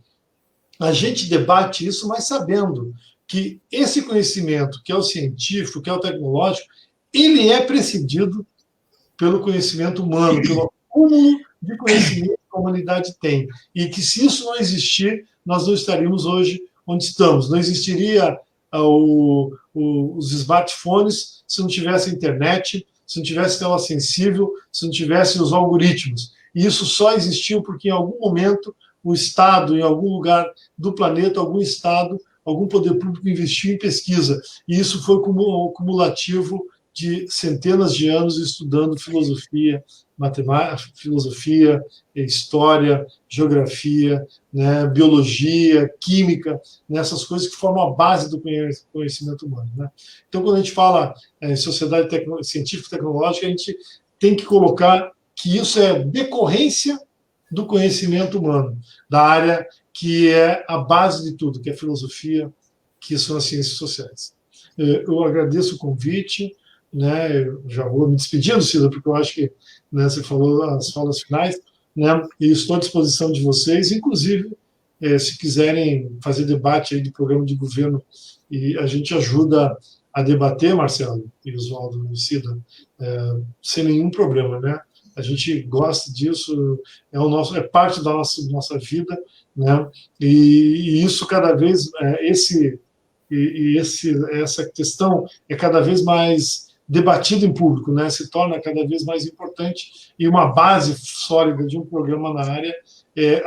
a gente debate isso, mas sabendo que esse conhecimento, que é o científico, que é o tecnológico, ele é precedido pelo conhecimento humano, pelo acúmulo de conhecimento que a humanidade tem. E que se isso não existir, nós não estaríamos hoje onde estamos. Não existiria os smartphones se não tivesse internet, se não tivesse tela sensível, se não tivesse os algoritmos. E isso só existiu porque em algum momento o Estado, em algum lugar do planeta, algum Estado, algum poder público investiu em pesquisa. E isso foi cumulativo de centenas de anos estudando filosofia, matemática, filosofia, história, geografia, né, biologia, química, nessas coisas que formam a base do conhecimento humano. Né? Então, quando a gente fala em sociedade científico-tecnológica, a gente tem que colocar que isso é decorrência do conhecimento humano, da área que é a base de tudo, que é a filosofia, que são as ciências sociais. Eu agradeço o convite, né? Eu já vou me despedindo, Cida, porque eu acho que, né, você falou as falas finais, né? E estou à disposição de vocês, inclusive, se quiserem fazer debate aí de programa de governo, e a gente ajuda a debater, Marcelo e Oswaldo e Cida, sem nenhum problema, né? A gente gosta disso, é parte da nossa vida, né? E isso cada vez, essa questão é cada vez mais debatida em público, né? Se torna cada vez mais importante, e uma base sólida de um programa na área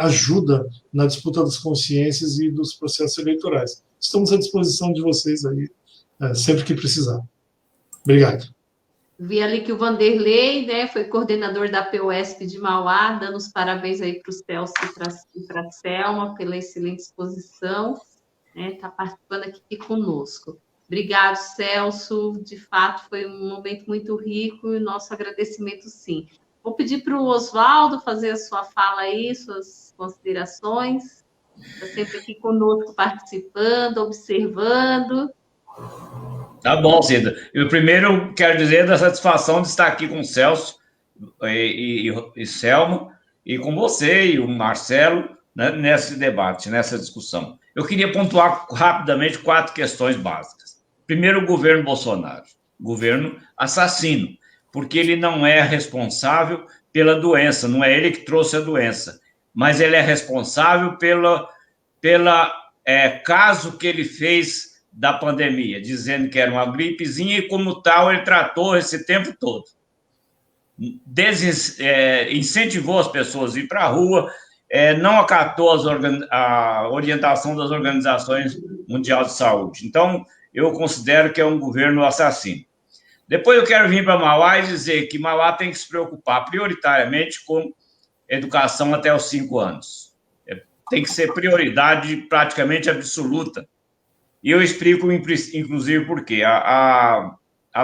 ajuda na disputa das consciências e dos processos eleitorais. Estamos à disposição de vocês aí, sempre que precisar. Obrigado. Vi ali que o Vanderlei, né, foi coordenador da PUESP de Mauá, dando os parabéns aí para o Celso e para a Selma pela excelente exposição, né, está participando aqui conosco. Obrigado, Celso, de fato foi um momento muito rico e nosso agradecimento, sim. Vou pedir para o Oswaldo fazer a sua fala aí, suas considerações, está sempre aqui conosco participando, observando. Tá bom, Cida. Eu primeiro quero dizer da satisfação de estar aqui com o Celso e Selma, e com você e o Marcelo, né, nesse debate, nessa discussão. Eu queria pontuar rapidamente 4 questões básicas. Primeiro, o governo Bolsonaro. Governo assassino, porque ele não é responsável pela doença, não é ele que trouxe a doença, mas ele é responsável pela caso que ele fez da pandemia, dizendo que era uma gripezinha e, como tal, ele tratou esse tempo todo. Incentivou as pessoas a ir para a rua, não acatou a orientação das organizações mundiais de saúde. Então, eu considero que é um governo assassino. Depois eu quero vir para Mauá e dizer que Mauá tem que se preocupar prioritariamente com educação até os 5 anos. Tem que ser prioridade praticamente absoluta. E eu explico, inclusive, por quê. A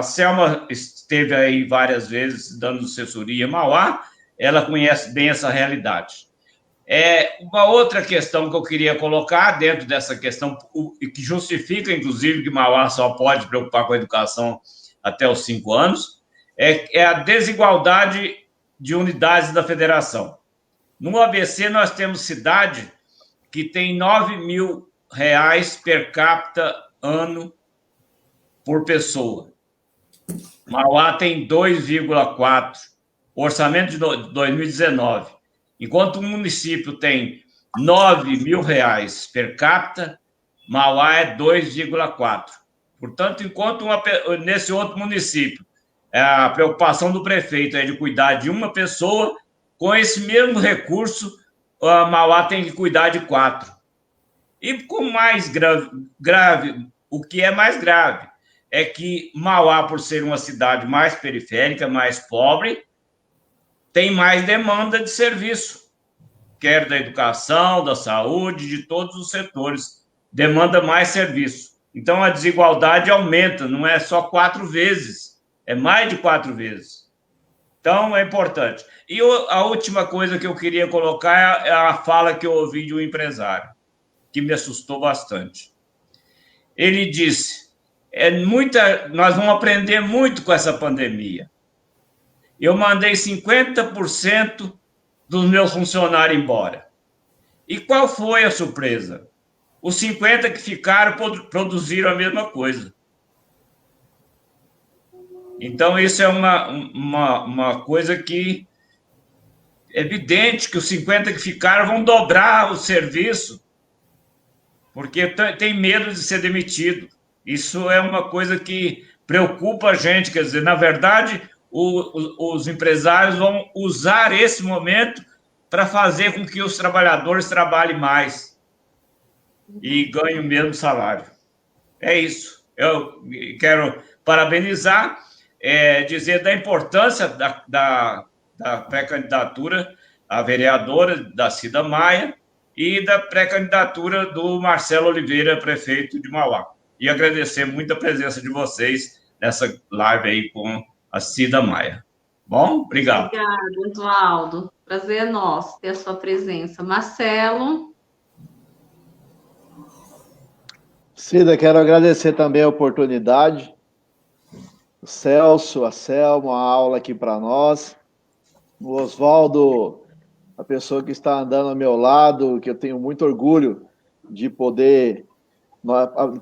Selma esteve aí várias vezes dando assessoria em Mauá, ela conhece bem essa realidade. Uma outra questão que eu queria colocar dentro dessa questão, que justifica, inclusive, que Mauá só pode preocupar com a educação até os 5 anos, é a desigualdade de unidades da federação. No ABC, nós temos cidade que tem R$9.000 per capita ano por pessoa. Mauá tem 2,4, orçamento de 2019. Enquanto o município tem R$9.000 per capita, Mauá é 2,4. Portanto, enquanto nesse outro município, a preocupação do prefeito é de cuidar de uma pessoa, com esse mesmo recurso, a Mauá tem que cuidar de 4. E com mais grave, o que é mais grave é que Mauá, por ser uma cidade mais periférica, mais pobre, tem mais demanda de serviço, quer da educação, da saúde, de todos os setores, demanda mais serviço. Então, a desigualdade aumenta, não é só 4 vezes, é mais de 4 vezes. Então, é importante. E a última coisa que eu queria colocar é a fala que eu ouvi de um empresário, que me assustou bastante. Ele disse, nós vamos aprender muito com essa pandemia. Eu mandei 50% dos meus funcionários embora. E qual foi a surpresa? Os 50 que ficaram produziram a mesma coisa. Então, isso é uma coisa que é evidente que os 50 que ficaram vão dobrar o serviço, porque tem medo de ser demitido. Isso é uma coisa que preocupa a gente. Quer dizer, na verdade, os empresários vão usar esse momento para fazer com que os trabalhadores trabalhem mais e ganhem o mesmo salário. É isso. Eu quero parabenizar, dizer da importância da pré-candidatura à vereadora da Cida Maia e da pré-candidatura do Marcelo Oliveira, prefeito de Mauá. E agradecer muito a presença de vocês nessa live aí com a Cida Maia. Bom, obrigado. Obrigada, Oswaldo. Prazer é nosso ter a sua presença. Marcelo. Cida, quero agradecer também a oportunidade. O Celso, a Selma, a aula aqui para nós. O Oswaldo, a pessoa que está andando ao meu lado, que eu tenho muito orgulho de poder,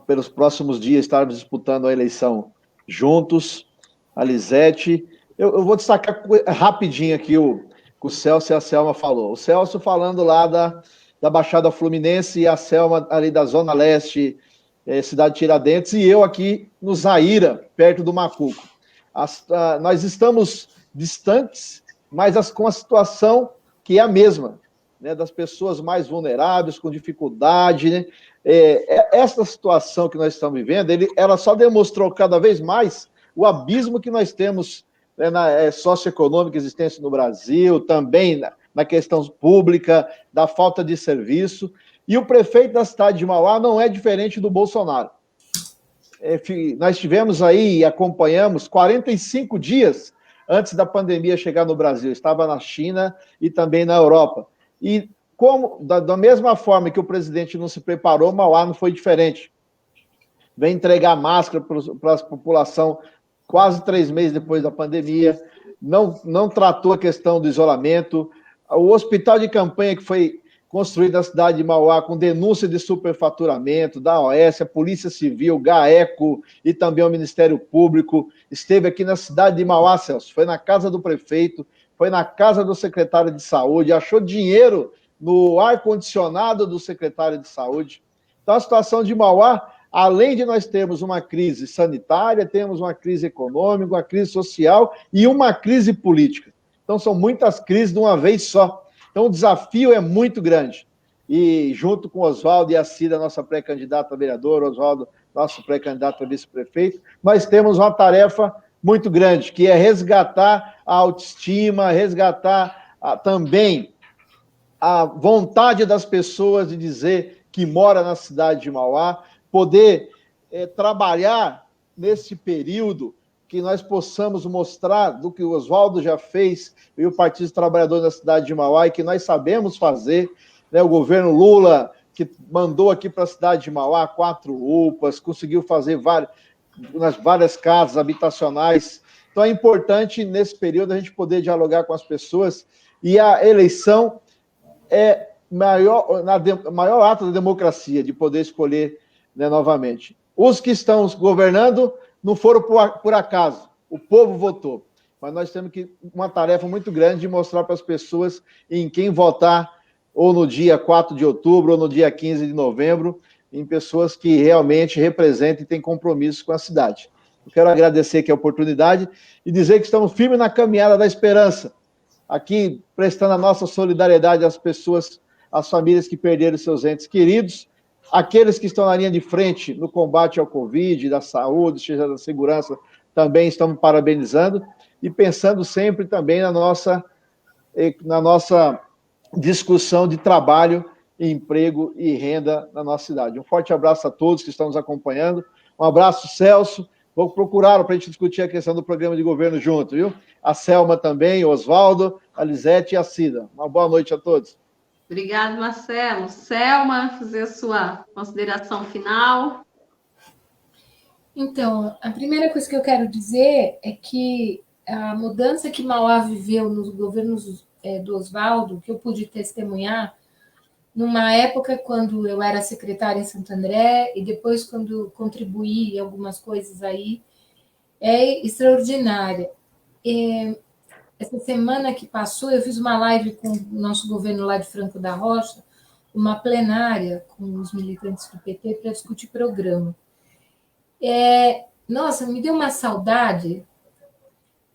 pelos próximos dias, estarmos disputando a eleição juntos. A Lisete. Eu vou destacar rapidinho aqui o Celso e a Selma falou. O Celso falando lá da Baixada Fluminense e a Selma ali da Zona Leste, cidade de Tiradentes, e eu aqui no Zaíra, perto do Macuco. Nós estamos distantes, mas com a situação que é a mesma, né, das pessoas mais vulneráveis, com dificuldade, né? Essa situação que nós estamos vivendo, ela só demonstrou cada vez mais o abismo que nós temos, né, na socioeconômica existência no Brasil, também na questão pública, da falta de serviço. E o prefeito da cidade de Mauá não é diferente do Bolsonaro. Nós tivemos aí e acompanhamos 45 dias antes da pandemia chegar no Brasil. Estava na China e também na Europa. E da mesma forma que o presidente não se preparou, Mauá não foi diferente. Vem entregar máscara para a população quase 3 meses depois da pandemia, não tratou a questão do isolamento. O hospital de campanha que foi construído na cidade de Mauá com denúncia de superfaturamento da OAS, a Polícia Civil, GAECO e também o Ministério Público, esteve aqui na cidade de Mauá, Celso, foi na casa do prefeito, foi na casa do secretário de saúde, achou dinheiro no ar-condicionado do secretário de saúde. Então, a situação de Mauá, além de nós termos uma crise sanitária, temos uma crise econômica, uma crise social e uma crise política. Então, são muitas crises de uma vez só. Então, o desafio é muito grande. E, junto com o Oswaldo e a Cida, nossa pré-candidata a vereador, Oswaldo, nosso pré-candidato a vice-prefeito, nós temos uma tarefa muito grande, que é resgatar a autoestima, resgatar também a vontade das pessoas de dizer que mora na cidade de Mauá, poder trabalhar nesse período, que nós possamos mostrar do que o Oswaldo já fez e o Partido dos Trabalhadores da cidade de Mauá, e que nós sabemos fazer, né? O governo Lula, que mandou aqui para a cidade de Mauá 4 UPAs, conseguiu fazer várias casas habitacionais. Então é importante, nesse período, a gente poder dialogar com as pessoas, e a eleição é maior ato da democracia, de poder escolher, né, novamente. Os que estão governando não foram por acaso, o povo votou. Mas nós temos uma tarefa muito grande de mostrar para as pessoas em quem votar, ou no dia 4 de outubro, ou no dia 15 de novembro, em pessoas que realmente representem e têm compromisso com a cidade. Eu quero agradecer aqui a oportunidade e dizer que estamos firmes na caminhada da esperança, aqui prestando a nossa solidariedade às pessoas, às famílias que perderam seus entes queridos, aqueles que estão na linha de frente no combate ao Covid, da saúde, seja da segurança, também estamos parabenizando e pensando sempre também na nossa discussão de trabalho, emprego e renda na nossa cidade. Um forte abraço a todos que estão nos acompanhando. Um abraço, Celso. Vou procurar para a gente discutir a questão do programa de governo junto, viu? A Selma também, o Oswaldo, a Lisete e a Cida. Uma boa noite a todos. Obrigado, Marcelo. Selma, fazer a sua consideração final. Então, a primeira coisa que eu quero dizer é que a mudança que Mauá viveu nos governos do Oswaldo, que eu pude testemunhar, numa época quando eu era secretária em Santo André e depois quando contribuí em algumas coisas aí, é extraordinária. Essa semana que passou, eu fiz uma live com o nosso governo lá de Franco da Rocha, uma plenária com os militantes do PT para discutir programa. Nossa, me deu uma saudade,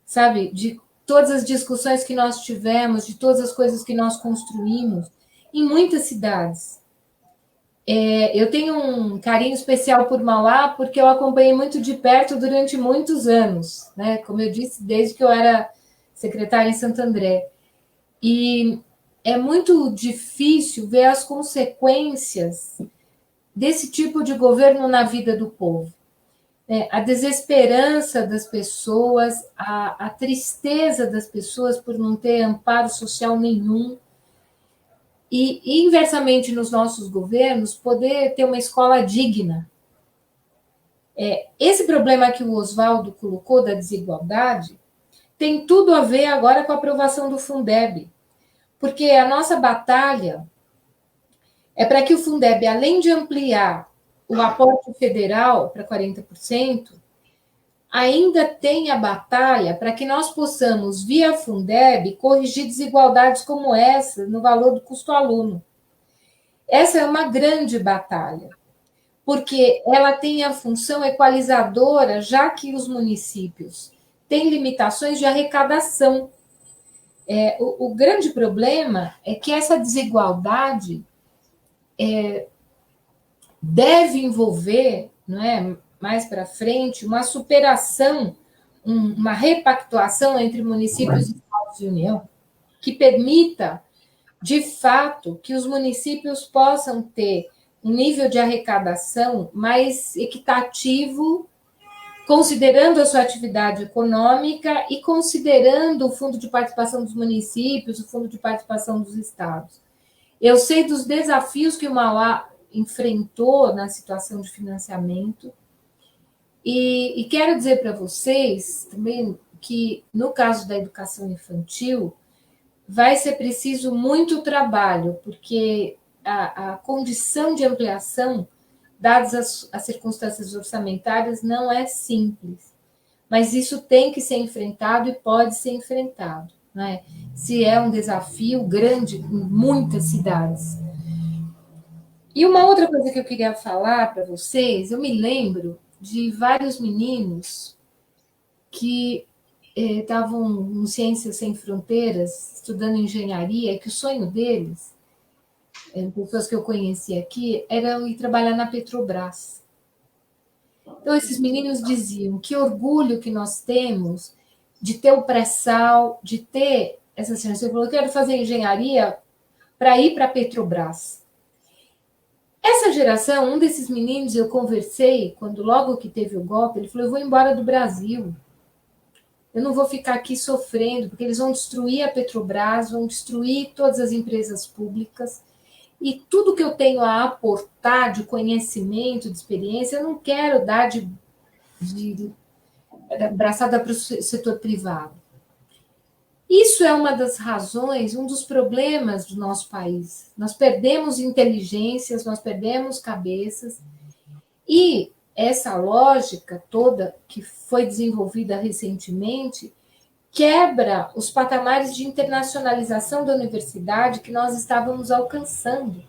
sabe, de todas as discussões que nós tivemos, de todas as coisas que nós construímos em muitas cidades. Eu tenho um carinho especial por Mauá, porque eu acompanhei muito de perto durante muitos anos, né? Como eu disse, desde que eu era secretária em Santo André. E é muito difícil ver as consequências desse tipo de governo na vida do povo. A desesperança das pessoas, a tristeza das pessoas por não ter amparo social nenhum, e, inversamente, nos nossos governos, poder ter uma escola digna. Esse problema que o Oswaldo colocou da desigualdade tem tudo a ver agora com a aprovação do Fundeb, porque a nossa batalha é para que o Fundeb, além de ampliar o aporte federal para 40%, ainda tem a batalha para que nós possamos, via Fundeb, corrigir desigualdades como essa no valor do custo aluno. Essa é uma grande batalha, porque ela tem a função equalizadora, já que os municípios têm limitações de arrecadação. O grande problema é que essa desigualdade deve envolver, não é, mais para frente, uma superação, uma repactuação entre municípios e estados de união, que permita, de fato, que os municípios possam ter um nível de arrecadação mais equitativo, considerando a sua atividade econômica e considerando o fundo de participação dos municípios, o fundo de participação dos estados. Eu sei dos desafios que o Mauá enfrentou na situação de financiamento e quero dizer para vocês também que, no caso da educação infantil, vai ser preciso muito trabalho, porque a condição de ampliação, dadas as circunstâncias orçamentárias, não é simples. Mas isso tem que ser enfrentado e pode ser enfrentado, né? Se é um desafio grande em muitas cidades. E uma outra coisa que eu queria falar para vocês, eu me lembro de vários meninos que estavam em Ciências Sem Fronteiras, estudando engenharia, que o sonho deles, pessoas que eu conheci aqui, era ir trabalhar na Petrobras. Então, esses meninos diziam que orgulho que nós temos de ter o pré-sal, de ter essa ciência. Eu falei, eu quero fazer engenharia para ir para a Petrobras. Essa geração, um desses meninos, eu conversei, quando logo que teve o golpe, ele falou, eu vou embora do Brasil. Eu não vou ficar aqui sofrendo, porque eles vão destruir a Petrobras, vão destruir todas as empresas públicas, e tudo que eu tenho a aportar de conhecimento, de experiência, eu não quero dar de abraçada para o setor privado. Isso é uma das razões, um dos problemas do nosso país. Nós perdemos inteligências, nós perdemos cabeças, e essa lógica toda que foi desenvolvida recentemente quebra os patamares de internacionalização da universidade que nós estávamos alcançando.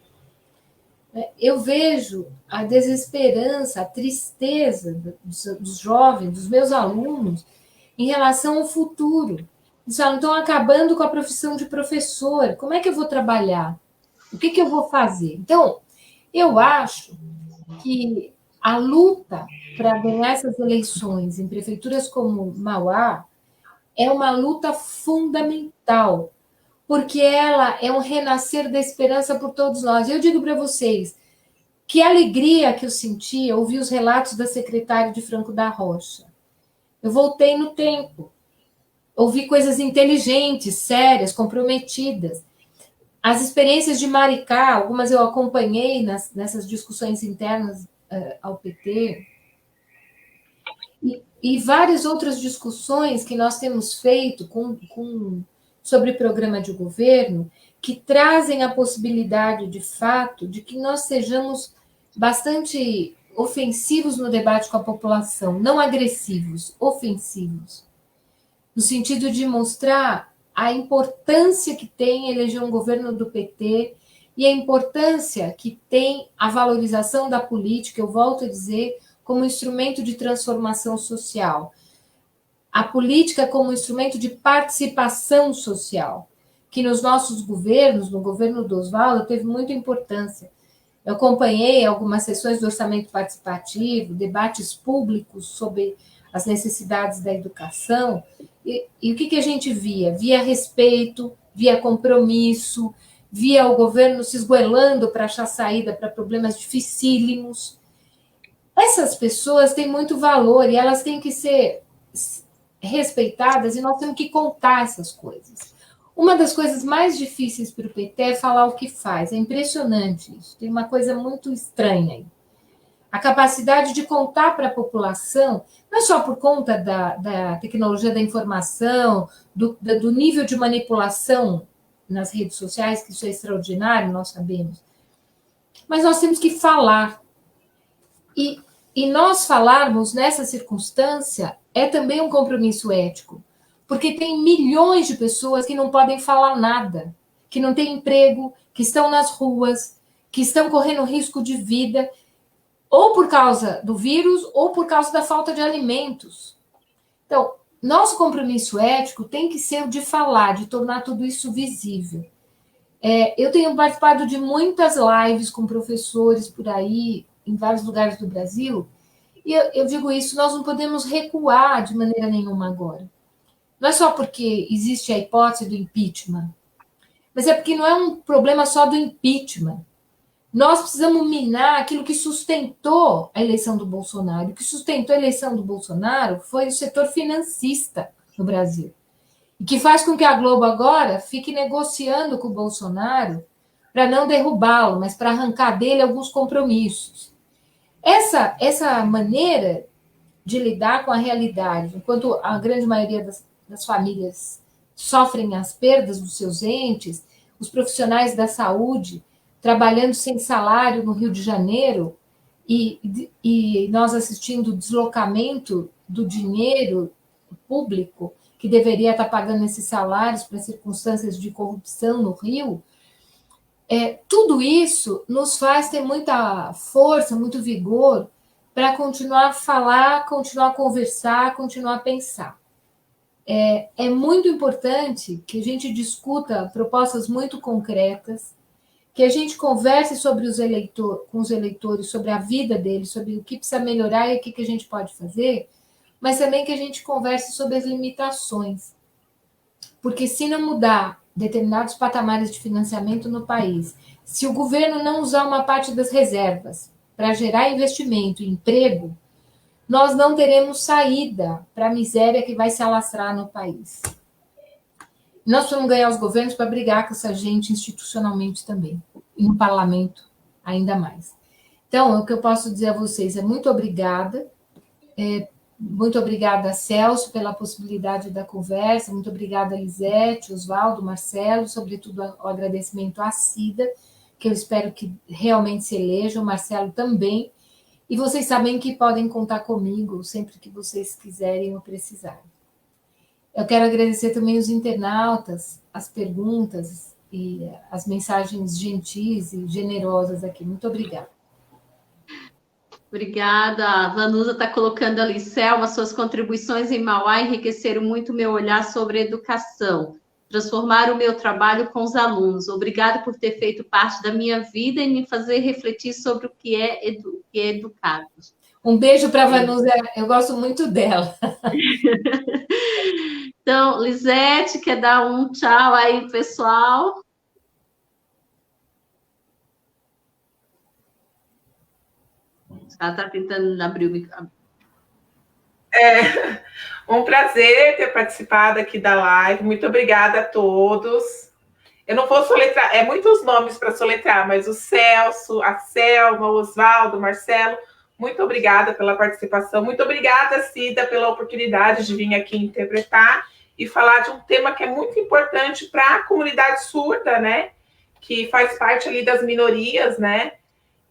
Eu vejo a desesperança, a tristeza dos jovens, dos meus alunos, em relação ao futuro. Eles falam, estão acabando com a profissão de professor. Como é que eu vou trabalhar? O que eu vou fazer? Então, eu acho que a luta para ganhar essas eleições em prefeituras como Mauá é uma luta fundamental, porque ela é um renascer da esperança por todos nós. Eu digo para vocês, que alegria que eu senti ao ouvir os relatos da secretária de Franco da Rocha. Eu voltei no tempo, ouvi coisas inteligentes, sérias, comprometidas. As experiências de Maricá, algumas eu acompanhei nessas discussões internas ao PT, e várias outras discussões que nós temos feito com sobre programa de governo que trazem a possibilidade, de fato, de que nós sejamos bastante ofensivos no debate com a população, não agressivos, ofensivos, no sentido de mostrar a importância que tem eleger um governo do PT e a importância que tem a valorização da política, eu volto a dizer, como instrumento de transformação social. A política como instrumento de participação social, que nos nossos governos, no governo do Oswaldo, teve muita importância. Eu acompanhei algumas sessões do orçamento participativo, debates públicos sobre as necessidades da educação, e o que a gente via? Via respeito, via compromisso, via o governo se esgoelando para achar saída para problemas dificílimos. Essas pessoas têm muito valor e elas têm que ser respeitadas e nós temos que contar essas coisas. Uma das coisas mais difíceis para o PT é falar o que faz. É impressionante isso. Tem uma coisa muito estranha aí. A capacidade de contar para a população, não é só por conta da tecnologia da informação, do nível de manipulação nas redes sociais, que isso é extraordinário, nós sabemos, mas nós temos que falar. E nós falarmos nessa circunstância é também um compromisso ético, porque tem milhões de pessoas que não podem falar nada, que não têm emprego, que estão nas ruas, que estão correndo risco de vida, ou por causa do vírus, ou por causa da falta de alimentos. Então, nosso compromisso ético tem que ser o de falar, de tornar tudo isso visível. Eu tenho participado de muitas lives com professores por aí, em vários lugares do Brasil, e eu digo isso, nós não podemos recuar de maneira nenhuma agora. Não é só porque existe a hipótese do impeachment, mas é porque não é um problema só do impeachment. Nós precisamos minar aquilo que sustentou a eleição do Bolsonaro. O que sustentou a eleição do Bolsonaro foi o setor financista no Brasil. E que faz com que a Globo agora fique negociando com o Bolsonaro para não derrubá-lo, mas para arrancar dele alguns compromissos. Essa maneira de lidar com a realidade, enquanto a grande maioria das famílias sofrem as perdas dos seus entes, os profissionais da saúde trabalhando sem salário no Rio de Janeiro e nós assistindo o deslocamento do dinheiro público que deveria estar pagando esses salários para circunstâncias de corrupção no Rio, tudo isso nos faz ter muita força, muito vigor para continuar a falar, continuar a conversar, continuar a pensar. É muito importante que a gente discuta propostas muito concretas, que a gente converse sobre com os eleitores, sobre a vida deles, sobre o que precisa melhorar e o que a gente pode fazer, mas também que a gente converse sobre as limitações. Porque se não mudar determinados patamares de financiamento no país, se o governo não usar uma parte das reservas para gerar investimento e emprego, nós não teremos saída para a miséria que vai se alastrar no país. Nós precisamos ganhar os governos para brigar com essa gente institucionalmente também, e no parlamento ainda mais. Então, o que eu posso dizer a vocês é muito obrigada, Celso, pela possibilidade da conversa, muito obrigada, Lisete, Oswaldo, Marcelo, sobretudo o agradecimento à Cida, que eu espero que realmente se eleja, o Marcelo também, e vocês sabem que podem contar comigo sempre que vocês quiserem ou precisarem. Eu quero agradecer também os internautas, as perguntas e as mensagens gentis e generosas aqui. Muito obrigada. Obrigada. A Vanusa está colocando ali, Selma, suas contribuições em Mauá enriqueceram muito meu olhar sobre educação, transformaram o meu trabalho com os alunos. Obrigada por ter feito parte da minha vida e me fazer refletir sobre o que é educados. Um beijo para a Vanusa, eu gosto muito dela. Então, Lisete, quer dar um tchau aí, pessoal? Ela está tentando abrir o microfone. Um prazer ter participado aqui da live. Muito obrigada a todos. Eu não vou soletrar, muitos nomes para soletrar, mas o Celso, a Selma, o Oswaldo, o Marcelo, muito obrigada pela participação. Muito obrigada, Cida, pela oportunidade de vir aqui interpretar. e falar de um tema que é muito importante para a comunidade surda, né? Que faz parte ali das minorias, né?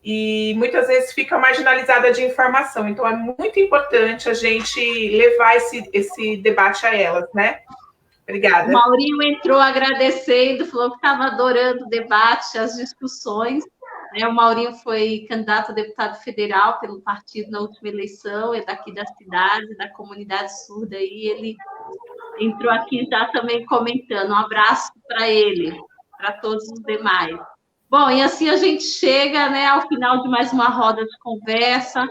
E muitas vezes fica marginalizada de informação. Então, é muito importante a gente levar esse debate a elas, né? Obrigada. O Maurinho entrou agradecendo, falou que estava adorando o debate, as discussões. O Maurinho foi candidato a deputado federal pelo partido na última eleição, é daqui da cidade, da comunidade surda, e ele entrou aqui já também comentando. Um abraço para ele, para todos os demais. Bom, e assim a gente chega, né, ao final de mais uma roda de conversa.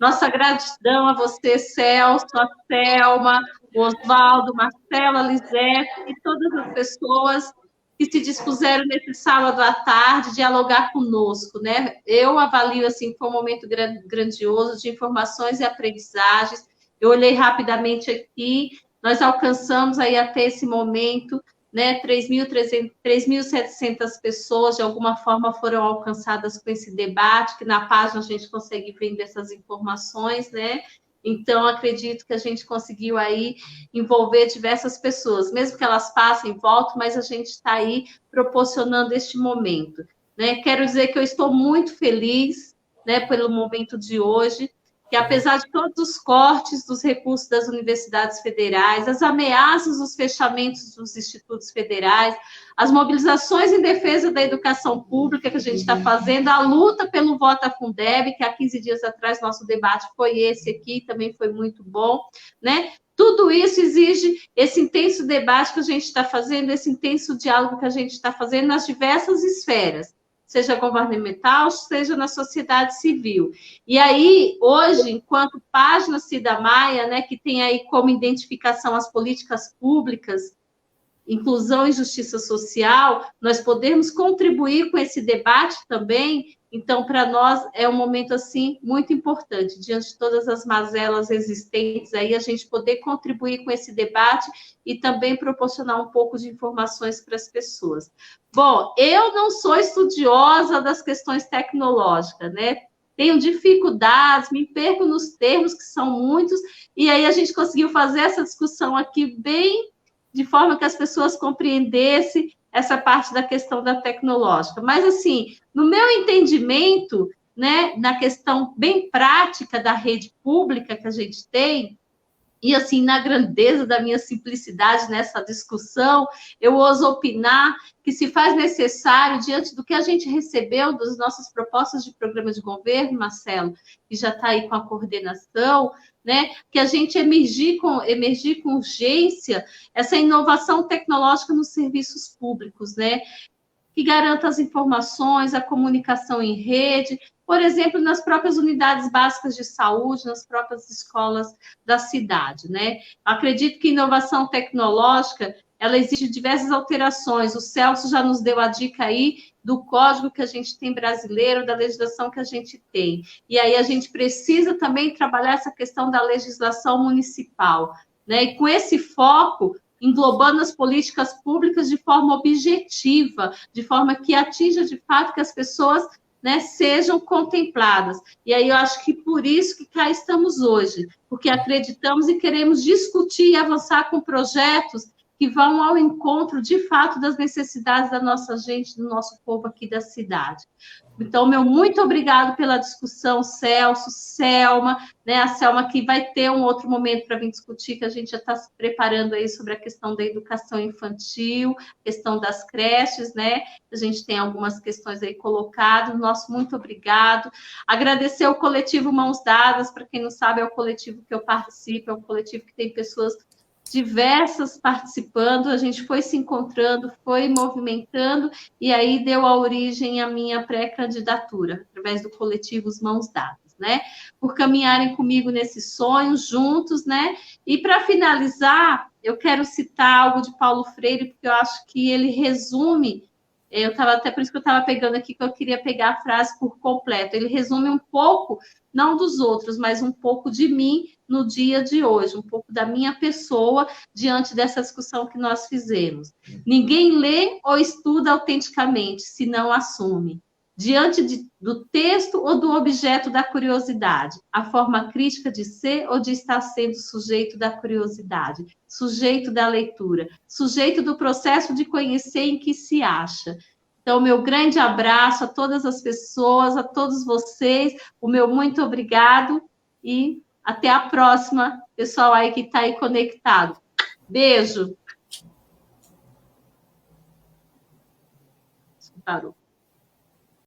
Nossa gratidão a você, Celso, a Selma, o Osvaldo, Marcela, Lisete e todas as pessoas que se dispuseram nesse sábado à tarde dialogar conosco, né? Eu avalio assim que foi um momento grandioso de informações e aprendizagens. Eu olhei rapidamente aqui, nós alcançamos aí até esse momento, né, 3.700 pessoas, de alguma forma, foram alcançadas com esse debate, que na página a gente consegue ver essas informações, né? Então, acredito que a gente conseguiu aí envolver diversas pessoas, mesmo que elas passem e voltem, mas a gente está aí proporcionando este momento, né? Quero dizer que eu estou muito feliz, né, pelo momento de hoje, que apesar de todos os cortes dos recursos das universidades federais, as ameaças dos fechamentos dos institutos federais, as mobilizações em defesa da educação pública que a gente está fazendo, a luta pelo Vota Fundeb, que há 15 dias atrás nosso debate foi esse aqui, também foi muito bom, né? Tudo isso exige esse intenso debate que a gente está fazendo, esse intenso diálogo que a gente está fazendo nas diversas esferas, seja governamental, seja na sociedade civil. E aí, hoje, enquanto página Cida Maia, né, que tem aí como identificação as políticas públicas, inclusão e justiça social, nós podemos contribuir com esse debate também. Então, para nós, é um momento, assim, muito importante, diante de todas as mazelas existentes aí, a gente poder contribuir com esse debate e também proporcionar um pouco de informações para as pessoas. Bom, eu não sou estudiosa das questões tecnológicas, né? Tenho dificuldades, me perco nos termos, que são muitos, e aí a gente conseguiu fazer essa discussão aqui bem de forma que as pessoas compreendessem essa parte da questão da tecnológica. Mas, assim, no meu entendimento, né, na questão bem prática da rede pública que a gente tem, e, assim, na grandeza da minha simplicidade nessa discussão, eu ouso opinar que se faz necessário, diante do que a gente recebeu das nossas propostas de programa de governo, Marcelo, que já está aí com a coordenação, né, que a gente emergir com urgência essa inovação tecnológica nos serviços públicos, né, que garanta as informações, a comunicação em rede, por exemplo, nas próprias unidades básicas de saúde, nas próprias escolas da cidade, né? Acredito que inovação tecnológica, ela exige diversas alterações. O Celso já nos deu a dica aí do código que a gente tem brasileiro, da legislação que a gente tem. E aí a gente precisa também trabalhar essa questão da legislação municipal, né? E com esse foco, englobando as políticas públicas de forma objetiva, de forma que atinja de fato que as pessoas, né, sejam contempladas. E aí eu acho que por isso que cá estamos hoje, porque acreditamos e queremos discutir e avançar com projetos que vão ao encontro, de fato, das necessidades da nossa gente, do nosso povo aqui da cidade. Então, meu muito obrigado pela discussão, Celso, Selma, né? A Selma que vai ter um outro momento para vir discutir, que a gente já está se preparando aí sobre a questão da educação infantil, questão das creches, né? A gente tem algumas questões aí colocadas. Nosso muito obrigado. Agradecer ao coletivo Mãos Dadas, para quem não sabe, é o coletivo que eu participo, é um coletivo que tem pessoas diversas participando, a gente foi se encontrando, foi movimentando, e aí deu a origem à minha pré-candidatura, através do coletivo Os Mãos Dadas, né? Por caminharem comigo nesse sonho, juntos, né? E para finalizar, eu quero citar algo de Paulo Freire, porque eu acho que ele resume, até por isso que eu estava pegando aqui, que eu queria pegar a frase por completo, ele resume um pouco, não dos outros, mas um pouco de mim, no dia de hoje, um pouco da minha pessoa diante dessa discussão que nós fizemos. Ninguém lê ou estuda autenticamente, se não assume. diante do texto ou do objeto da curiosidade? A forma crítica de ser ou de estar sendo sujeito da curiosidade? Sujeito da leitura? Sujeito do processo de conhecer em que se acha? Então, meu grande abraço a todas as pessoas, a todos vocês, o meu muito obrigado e até a próxima, pessoal aí que está aí conectado. Beijo. Parou.